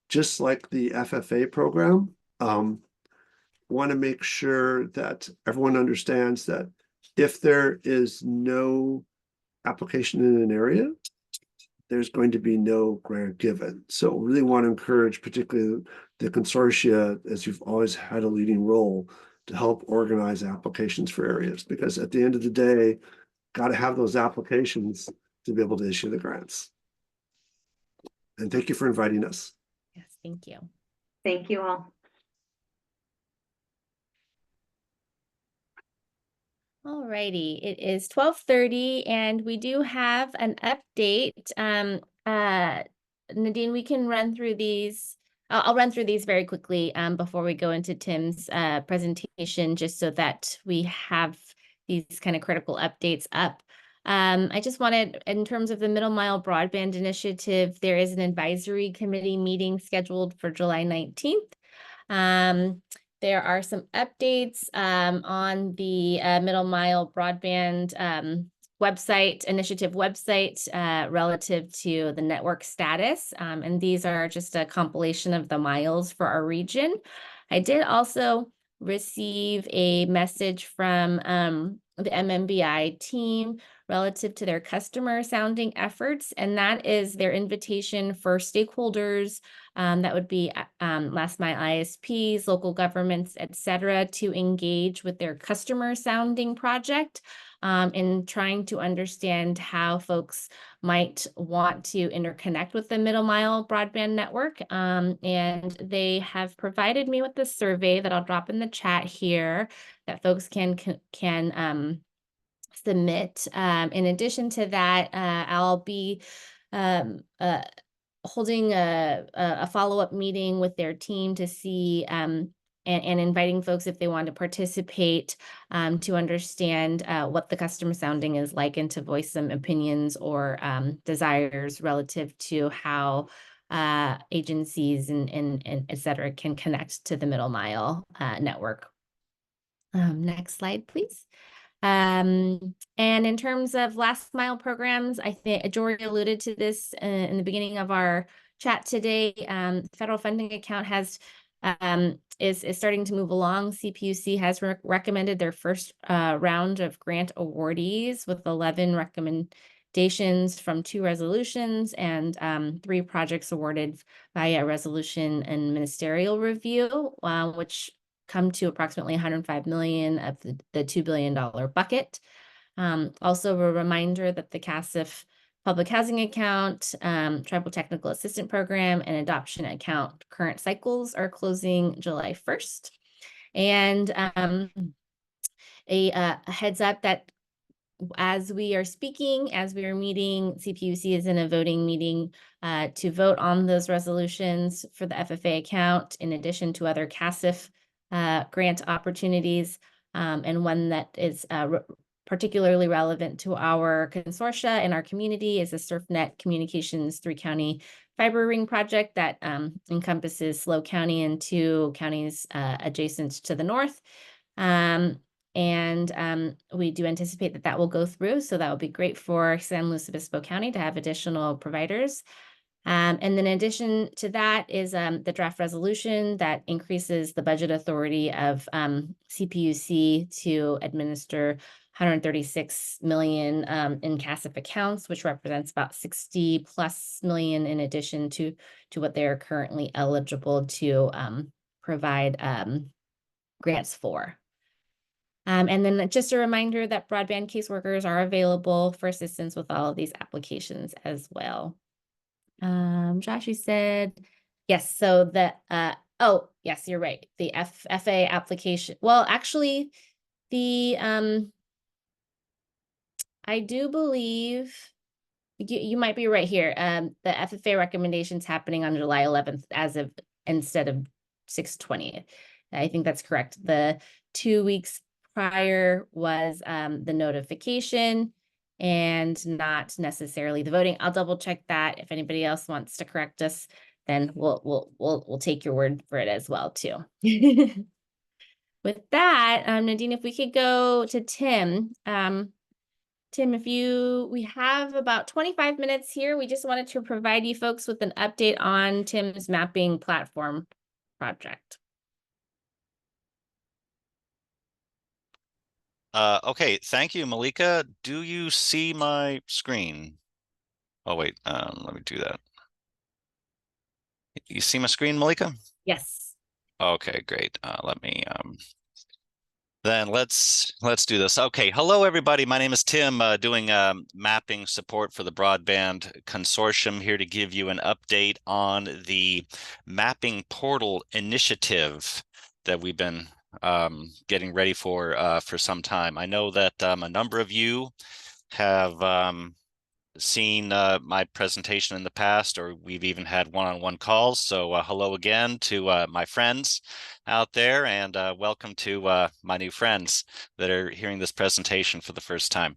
just like the FFA program, want to make sure that everyone understands that if there is no application in an area, there's going to be no grant given. So really want to encourage particularly the consortia, as you've always had a leading role, to help organize applications for areas, because at the end of the day, got to have those applications to be able to issue the grants. And thank you for inviting us. Yes, thank you. Thank you all. All righty, it is 12:30 and we do have an update. Nadine, we can run through these. I'll run through these very quickly before we go into Tim's presentation, just so that we have these kind of critical updates up. I just wanted, in terms of the Middle Mile Broadband Initiative, there is an advisory committee meeting scheduled for July 19th. There are some updates on the Middle Mile Broadband initiative website relative to the network status. And these are just a compilation of the miles for our region. I did also receive a message from the MMBI team relative to their customer sounding efforts, and that is their invitation for stakeholders, that would be last mile ISPs, local governments, et cetera, to engage with their customer sounding project in trying to understand how folks might want to interconnect with the middle mile broadband network. And they have provided me with the survey that I'll drop in the chat here that folks can submit. In addition to that, I'll be holding a follow-up meeting with their team to see and inviting folks if they want to participate to understand what the customer sounding is like and to voice some opinions or desires relative to how agencies and et cetera can connect to the middle mile network. Next slide, please. And in terms of last mile programs, I think Jory alluded to this in the beginning of our chat today. Federal funding account has is starting to move along. CPUC has recommended their first round of grant awardees with 11 recommendations from 2 resolutions and 3 projects awarded via resolution and ministerial review, which come to approximately 105 million of the $2 billion bucket. Also a reminder that the CASF Public Housing Account, Tribal Technical Assistant Program, and Adoption Account current cycles are closing July 1st. And a heads up that as we are speaking, as we are meeting, CPUC is in a voting meeting to vote on those resolutions for the FFA account, in addition to other CASF grant opportunities, and one that is particularly relevant to our consortia and our community is the SurfNet Communications 3-county fiber ring project that encompasses SLO County and 2 counties adjacent to the north. We do anticipate that that will go through, so that will be great for San Luis Obispo County to have additional providers. And then in addition to that is the draft resolution that increases the budget authority of CPUC to administer 136 million in CASF accounts, which represents about 60+ million in addition to what they are currently eligible to provide grants for. And then just a reminder that broadband caseworkers are available for assistance with all of these applications as well. Josh, you said, yes, so the, oh, yes, you're right. The FFA application, well, actually, the, I do believe, you might be right here. The FFA recommendations happening on July 11th instead of 6/20. I think that's correct. The 2 weeks prior was the notification and not necessarily the voting. I'll double check that. If anybody else wants to correct us, then we'll take your word for it as well too. With that, Nadine, if we could go to Tim. Tim, we have about 25 minutes here. We just wanted to provide you folks with an update on Tim's mapping platform project. Okay, thank you, Malika. Do you see my screen? Oh, wait, let me do that. You see my screen, Malika? Yes. Okay, great. Let me then let's do this. Okay, hello everybody. My name is Tim, doing mapping support for the Broadband Consortium, here to give you an update on the mapping portal initiative that we've been getting ready for some time. I know that a number of you have seen my presentation in the past, or we've even had one-on-one calls. So hello again to my friends out there, and welcome to my new friends that are hearing this presentation for the first time.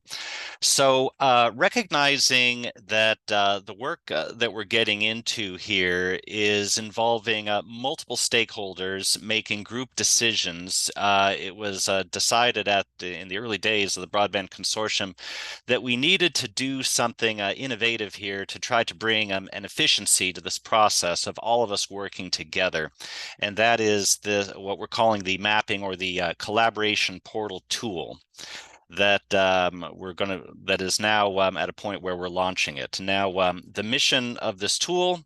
So recognizing that the work that we're getting into here is involving multiple stakeholders making group decisions, it was decided in the early days of the Broadband Consortium that we needed to do something innovative here to try to bring an efficiency to this process of all of us working together. And that is what we're calling the mapping or the collaboration portal tool. that that is now at a point where we're launching it. Now, the mission of this tool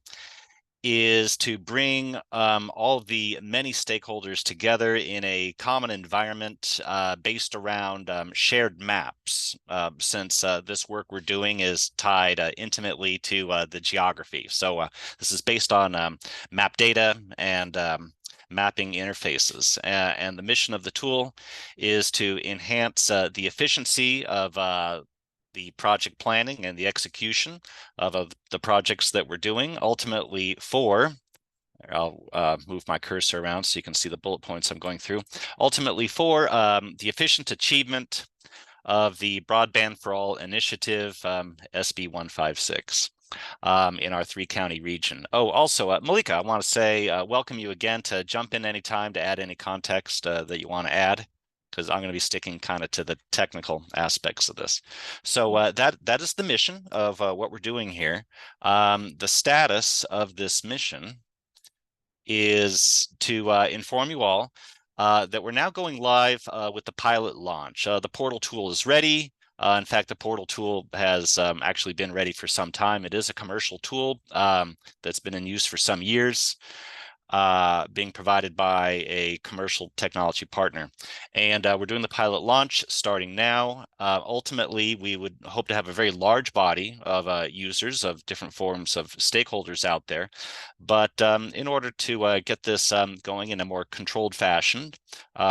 is to bring all the many stakeholders together in a common environment based around shared maps, since this work we're doing is tied intimately to the geography. So this is based on map data and mapping interfaces. And the mission of the tool is to enhance the efficiency of the project planning and the execution of the projects that we're doing, ultimately I'll move my cursor around so you can see the bullet points I'm going through. Ultimately for the efficient achievement of the Broadband for All initiative, SB 156. In our 3-county region. Oh, also, Malika, I want to say welcome you again to jump in anytime to add any context that you want to add, because I'm going to be sticking kind of to the technical aspects of this. So that is the mission of what we're doing here. The status of this mission is to inform you all that we're now going live with the pilot launch. The portal tool is ready. In fact, the portal tool has actually been ready for some time. It is a commercial tool that's been in use for some years, being provided by a commercial technology partner. And we're doing the pilot launch starting now. Ultimately, we would hope to have a very large body of users of different forms of stakeholders out there. But in order to get this going in a more controlled fashion,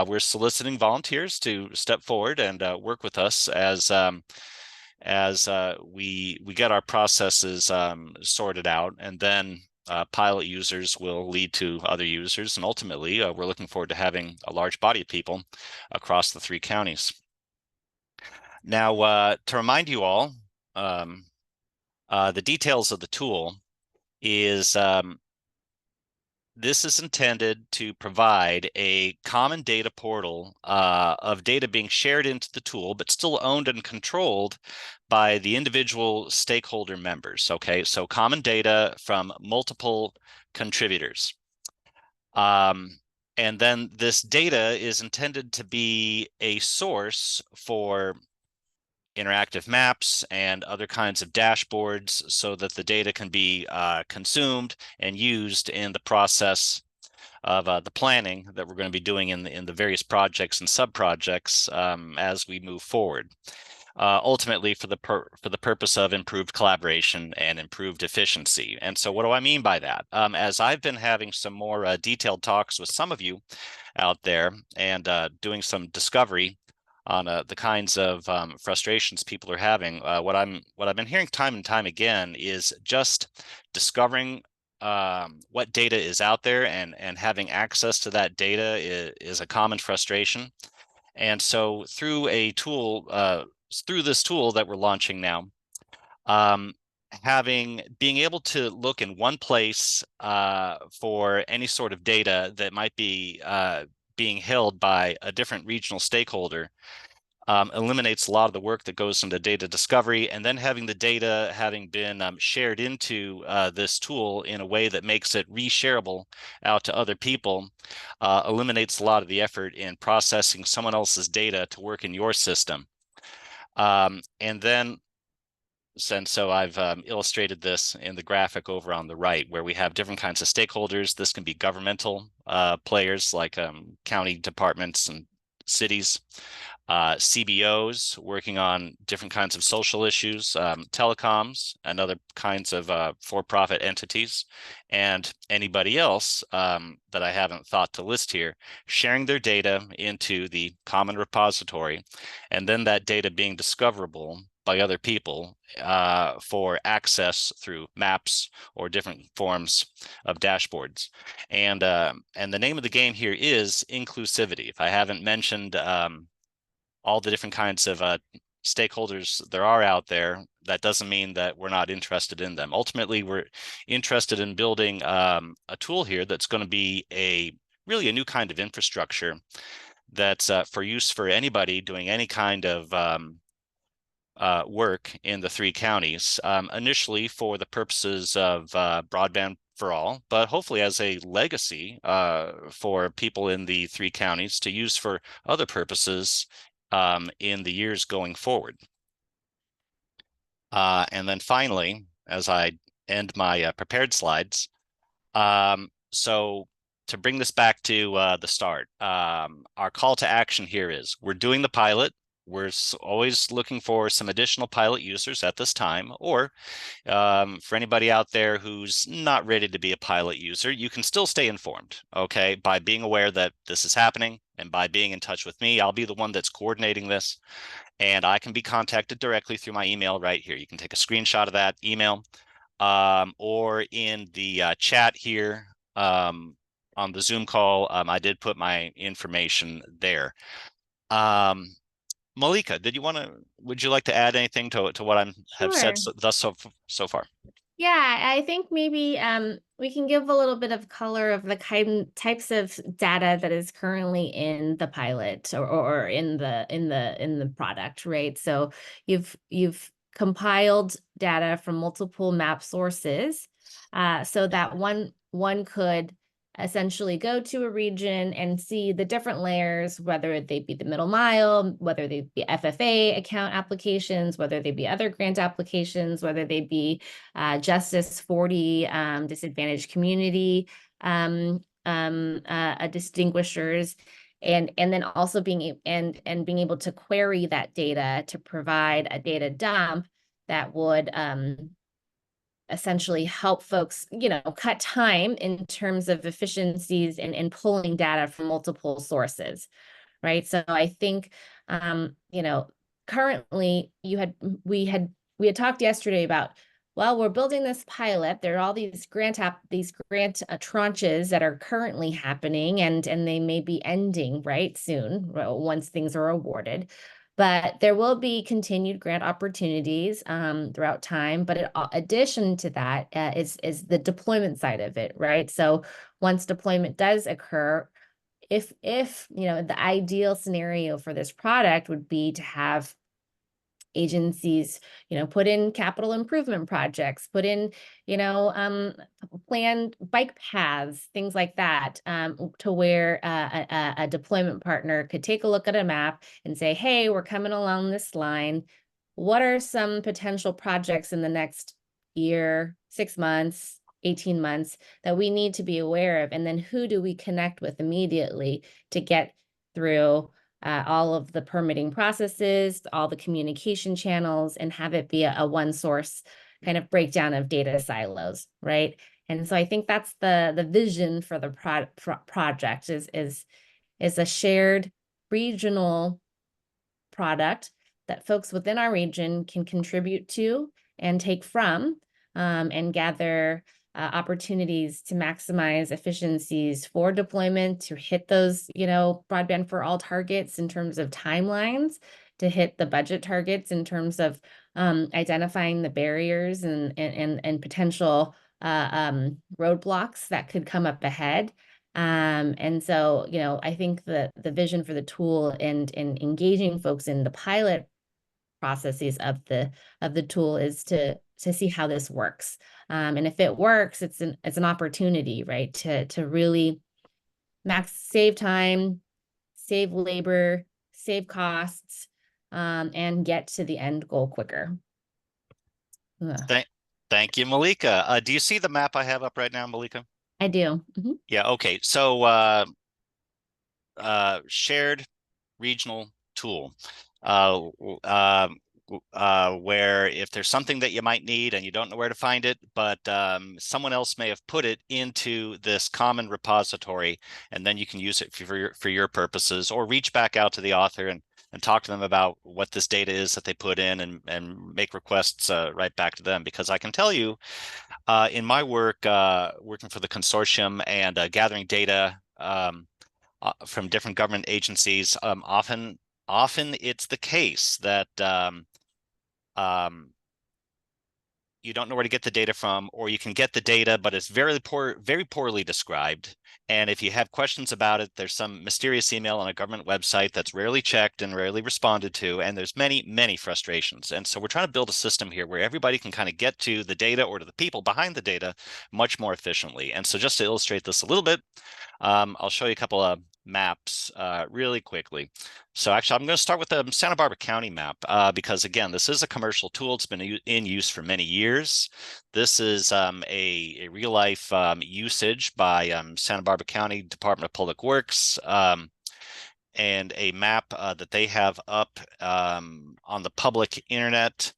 we're soliciting volunteers to step forward and work with us as we get our processes sorted out, and then pilot users will lead to other users, and ultimately we're looking forward to having a large body of people across the 3 counties. Now, to remind you all, the details of the tool is this is intended to provide a common data portal of data being shared into the tool, but still owned and controlled by the individual stakeholder members. Okay, so common data from multiple contributors. And then this data is intended to be a source for interactive maps and other kinds of dashboards so that the data can be consumed and used in the process of the planning that we're going to be doing in the various projects and sub-projects as we move forward. Ultimately for the purpose of improved collaboration and improved efficiency. And so what do I mean by that? As I've been having some more detailed talks with some of you out there and doing some discovery on the kinds of frustrations people are having, what I've been hearing time and time again is just discovering what data is out there, and having access to that data is a common frustration. And so through a tool, through this tool that we're launching now, being able to look in one place for any sort of data that might be being held by a different regional stakeholder eliminates a lot of the work that goes into data discovery, and then having the data having been shared into this tool in a way that makes it reshareable out to other people eliminates a lot of the effort in processing someone else's data to work in your system. So I've illustrated this in the graphic over on the right, where we have different kinds of stakeholders. This can be governmental players like county departments and cities, CBOs working on different kinds of social issues, telecoms and other kinds of for-profit entities, and anybody else that I haven't thought to list here, sharing their data into the common repository, and then that data being discoverable by other people for access through maps or different forms of dashboards. And the name of the game here is inclusivity. If I haven't mentioned all the different kinds of stakeholders there are out there, that doesn't mean that we're not interested in them. Ultimately, we're interested in building a tool here that's going to be really a new kind of infrastructure that's for use for anybody doing any kind of work in the 3 counties, initially for the purposes of broadband for all, but hopefully as a legacy for people in the 3 counties to use for other purposes in the years going forward. And then finally, as I end my prepared slides, so to bring this back to the start, our call to action here is we're doing the pilot. We're always looking for some additional pilot users at this time, or for anybody out there who's not ready to be a pilot user, you can still stay informed, okay, by being aware that this is happening and by being in touch with me. I'll be the one that's coordinating this, and I can be contacted directly through my email right here. You can take a screenshot of that email, or in the chat here on the Zoom call. I did put my information there. Malika, would you like to add anything to what I have said so far? Yeah, I think maybe we can give a little bit of color of the types of data that is currently in the pilot or in the product, right? So you've compiled data from multiple map sources, so that one could essentially go to a region and see the different layers, whether they be the middle mile, whether they be FFA account applications, whether they be other grant applications, whether they be Justice 40 disadvantaged community distinguishers, and then also being able to query that data to provide a data dump that would essentially help folks, cut time in terms of efficiencies and pulling data from multiple sources, right? So I think, currently we had talked yesterday about, well, we're building this pilot. There are all these grant tranches that are currently happening, and they may be ending right soon once things are awarded. But there will be continued grant opportunities throughout time. But in addition to that is the deployment side of it, right? So once deployment does occur, if the ideal scenario for this product would be to have agencies, put in capital improvement projects, put in, planned bike paths, things like that, to where a deployment partner could take a look at a map and say, hey, we're coming along this line. What are some potential projects in the next year, 6 months, 18 months that we need to be aware of? And then who do we connect with immediately to get through all of the permitting processes, all the communication channels, and have it be a one source kind of breakdown of data silos, right? And so I think that's the vision for the project is a shared regional product that folks within our region can contribute to and take from, and gather opportunities to maximize efficiencies for deployment, to hit those, broadband for all targets in terms of timelines, to hit the budget targets in terms of identifying the barriers and potential roadblocks that could come up ahead. And so, I think the vision for the tool and engaging folks in the pilot processes of the tool is to see how this works. And if it works, it's an opportunity, right? To really save time, save labor, save costs, and get to the end goal quicker. Thank you, Malika. Do you see the map I have up right now, Malika? I do. Mm-hmm. Yeah, okay. So shared regional tool. Where if there's something that you might need and you don't know where to find it, but someone else may have put it into this common repository, and then you can use it for your purposes, or reach back out to the author and talk to them about what this data is that they put in, and make requests right back to them. Because I can tell you, in my work, working for the consortium and gathering data from different government agencies, often it's the case that you don't know where to get the data from, or you can get the data, but it's very poorly described. And if you have questions about it, there's some mysterious email on a government website that's rarely checked and rarely responded to. And there's many frustrations. And so we're trying to build a system here where everybody can kind of get to the data or to the people behind the data much more efficiently. And so just to illustrate this a little bit, I'll show you a couple of maps really quickly. So actually, I'm going to start with the Santa Barbara County map because, again, this is a commercial tool. It's been in use for many years. This is a real-life usage by Santa Barbara County Department of Public Works, and a map that they have up on the public internet.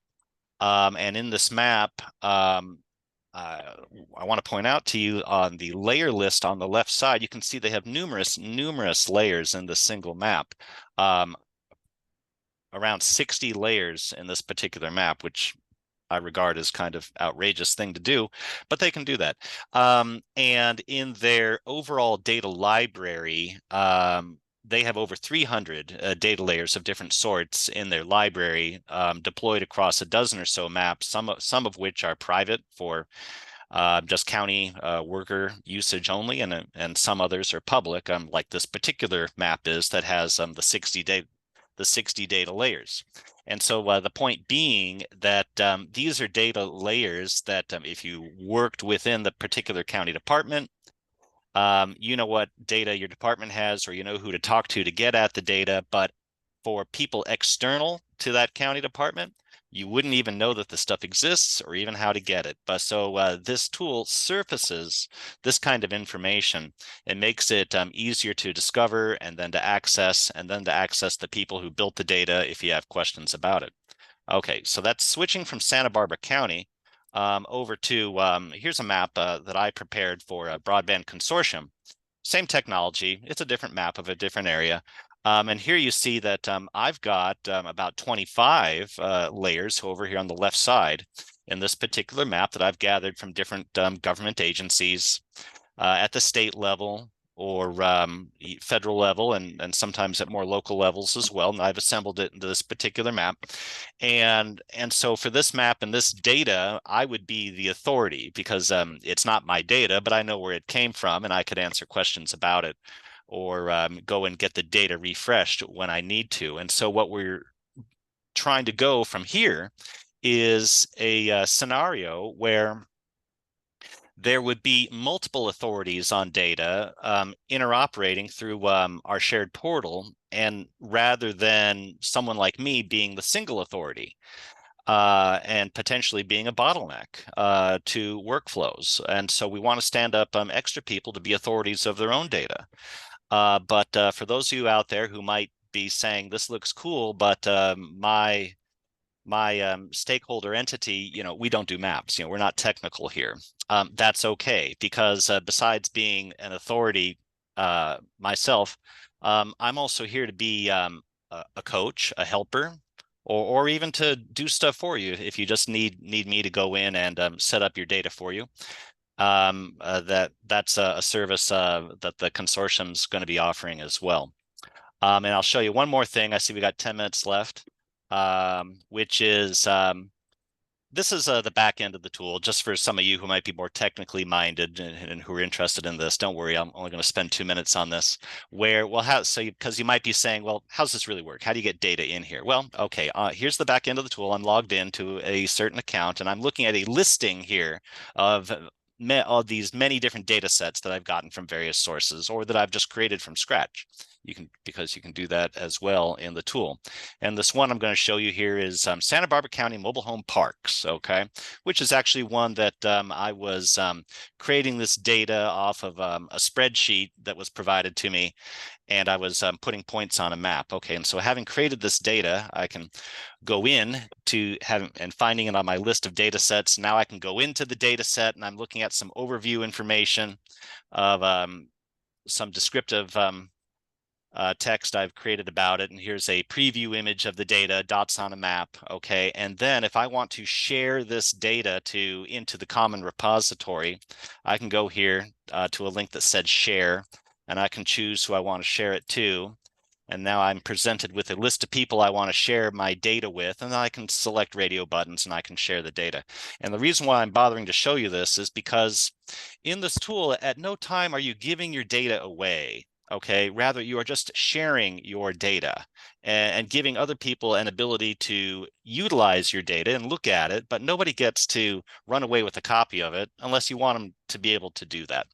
And in this map, I want to point out to you on the layer list on the left side, you can see they have numerous layers in this single map. Around 60 layers in this particular map, which I regard as kind of outrageous thing to do, but they can do that. And in their overall data library, they have over 300 data layers of different sorts in their library, deployed across a dozen or so maps, some of which are private for just county worker usage only, and some others are public, like this particular map is, that has the 60 data layers. And so the point being that these are data layers that if you worked within the particular county department, you know what data your department has, or you know who to talk to get at the data. But for people external to that county department, you wouldn't even know that this stuff exists or even how to get it. But so this tool surfaces this kind of information and makes it easier to discover and then to access, the people who built the data if you have questions about it. Okay, so that's switching from Santa Barbara County over to, here's a map that I prepared for a broadband consortium. Same technology, it's a different map of a different area. And here you see that I've got about 25 layers over here on the left side in this particular map that I've gathered from different government agencies at the state level or federal level, and sometimes at more local levels as well. And I've assembled it into this particular map. And so for this map and this data, I would be the authority because it's not my data, but I know where it came from and I could answer questions about it, or go and get the data refreshed when I need to. And so what we're trying to go from here is a scenario where there would be multiple authorities on data interoperating through our shared portal, and rather than someone like me being the single authority and potentially being a bottleneck to workflows. And so we want to stand up extra people to be authorities of their own data. But for those of you out there who might be saying, this looks cool, but my stakeholder entity, we don't do maps, we're not technical here. That's okay, because besides being an authority myself, I'm also here to be a coach, a helper, or even to do stuff for you if you just need me to go in and set up your data for you. That's a service that the consortium's going to be offering as well. And I'll show you one more thing. I see we got 10 minutes left, which is this is the back end of the tool, just for some of you who might be more technically minded and who are interested in this. Don't worry, I'm only going to spend 2 minutes on this. Because you might be saying, well, how's this really work? How do you get data in here? Well, okay, here's the back end of the tool. I'm logged into a certain account, and I'm looking at a listing here of these many different data sets that I've gotten from various sources, or that I've just created from scratch. Because you can do that as well in the tool. And this one I'm going to show you here is Santa Barbara County Mobile Home Parks, okay, which is actually one that I was creating this data off of a spreadsheet that was provided to me, and I was putting points on a map. Okay, and so having created this data, I can go in to finding it on my list of data sets. Now I can go into the data set, and I'm looking at some overview information of some descriptive text I've created about it. And here's a preview image of the data, dots on a map. Okay, and then if I want to share this data into the common repository, I can go here to a link that said share, and I can choose who I want to share it to. And now I'm presented with a list of people I want to share my data with, and I can select radio buttons and I can share the data. And the reason why I'm bothering to show you this is because in this tool, at no time are you giving your data away. Okay, rather you are just sharing your data and giving other people an ability to utilize your data and look at it, but nobody gets to run away with a copy of it unless you want them to be able to do that.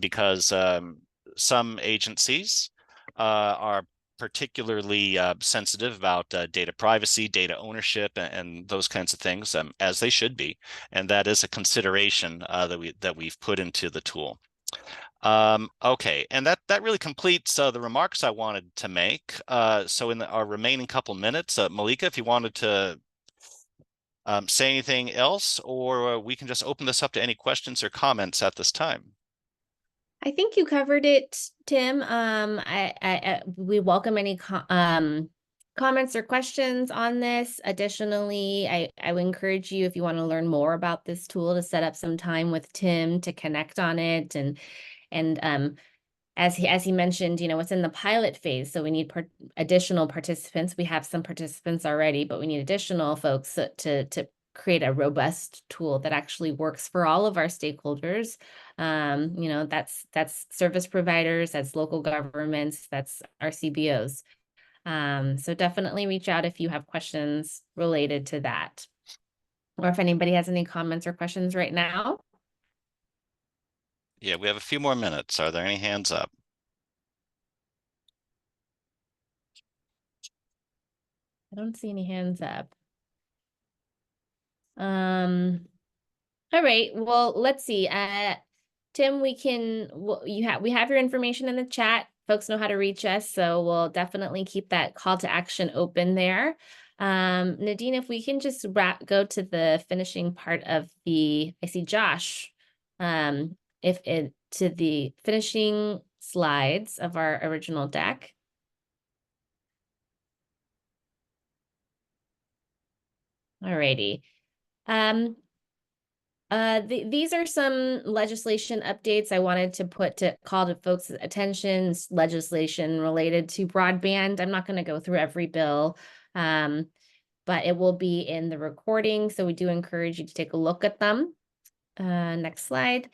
Because some agencies are particularly sensitive about data privacy, data ownership, and those kinds of things, as they should be, and that is a consideration that we've put into the tool. Okay, and that really completes the remarks I wanted to make. So in our remaining couple minutes, Malika, if you wanted to say anything else, or we can just open this up to any questions or comments at this time. I think you covered it, Tim. We welcome any comments or questions on this. Additionally, I would encourage you, if you want to learn more about this tool, to set up some time with Tim to connect on it. And as he mentioned, it's in the pilot phase, so we need additional participants. We have some participants already, but we need additional folks to create a robust tool that actually works for all of our stakeholders. That's service providers, that's local governments, that's our CBOs. So definitely reach out if you have questions related to that. Or if anybody has any comments or questions right now. Yeah, we have a few more minutes. Are there any hands up? I don't see any hands up. All right, well, let's see. Tim, we have your information in the chat. Folks know how to reach us, so we'll definitely keep that call to action open there. Nadine, if we can just go to the finishing part of I see Josh, to the finishing slides of our original deck. All righty. These are some legislation updates I wanted to call to folks' attention. Legislation related to broadband. I'm not going to go through every bill, but it will be in the recording, so we do encourage you to take a look at them. Next slide.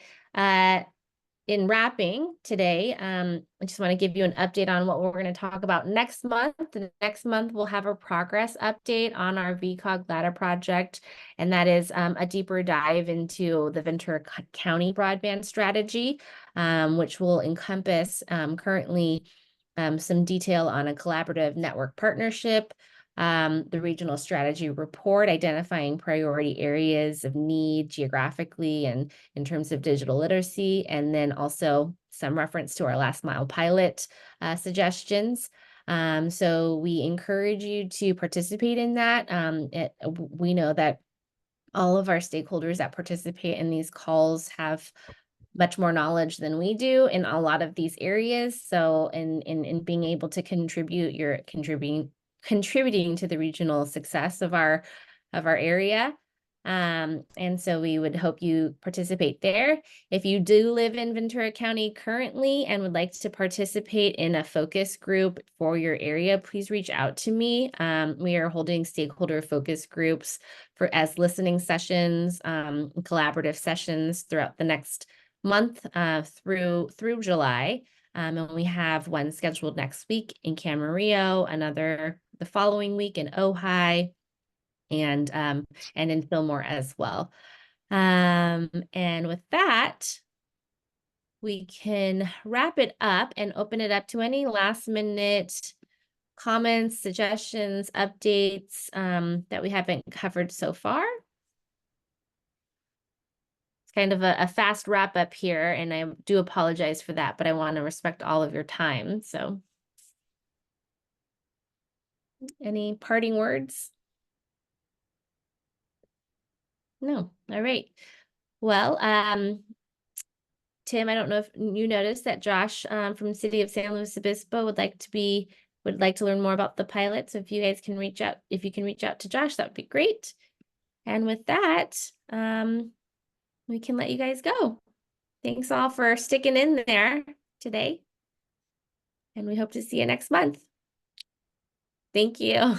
In wrapping today, I just want to give you an update on what we're going to talk about next month. Next month, we'll have a progress update on our VCOG Ladder project, and that is a deeper dive into the Ventura County broadband strategy, which will encompass currently some detail on a collaborative network partnership, the regional strategy report identifying priority areas of need geographically and in terms of digital literacy, and then also some reference to our last mile pilot suggestions. So we encourage you to participate in that. We know that all of our stakeholders that participate in these calls have much more knowledge than we do in a lot of these areas. So in being able to contribute, you're contributing to the regional success of our area. And so we would hope you participate there. If you do live in Ventura County currently and would like to participate in a focus group for your area, please reach out to me. We are holding stakeholder focus groups as listening sessions, collaborative sessions throughout the next month through July. And we have one scheduled next week in Camarillo, another the following week in Ojai, and in Fillmore as well. And with that, we can wrap it up and open it up to any last minute comments, suggestions, updates that we haven't covered so far. It's kind of a fast wrap up here, and I do apologize for that, but I want to respect all of your time. So any parting words? No. All right. Well, Tim, I don't know if you noticed that Josh from the City of San Luis Obispo would like to learn more about the pilot. So if you guys can reach out, to Josh, that would be great. And with that, we can let you guys go. Thanks all for sticking in there today. And we hope to see you next month. Thank you.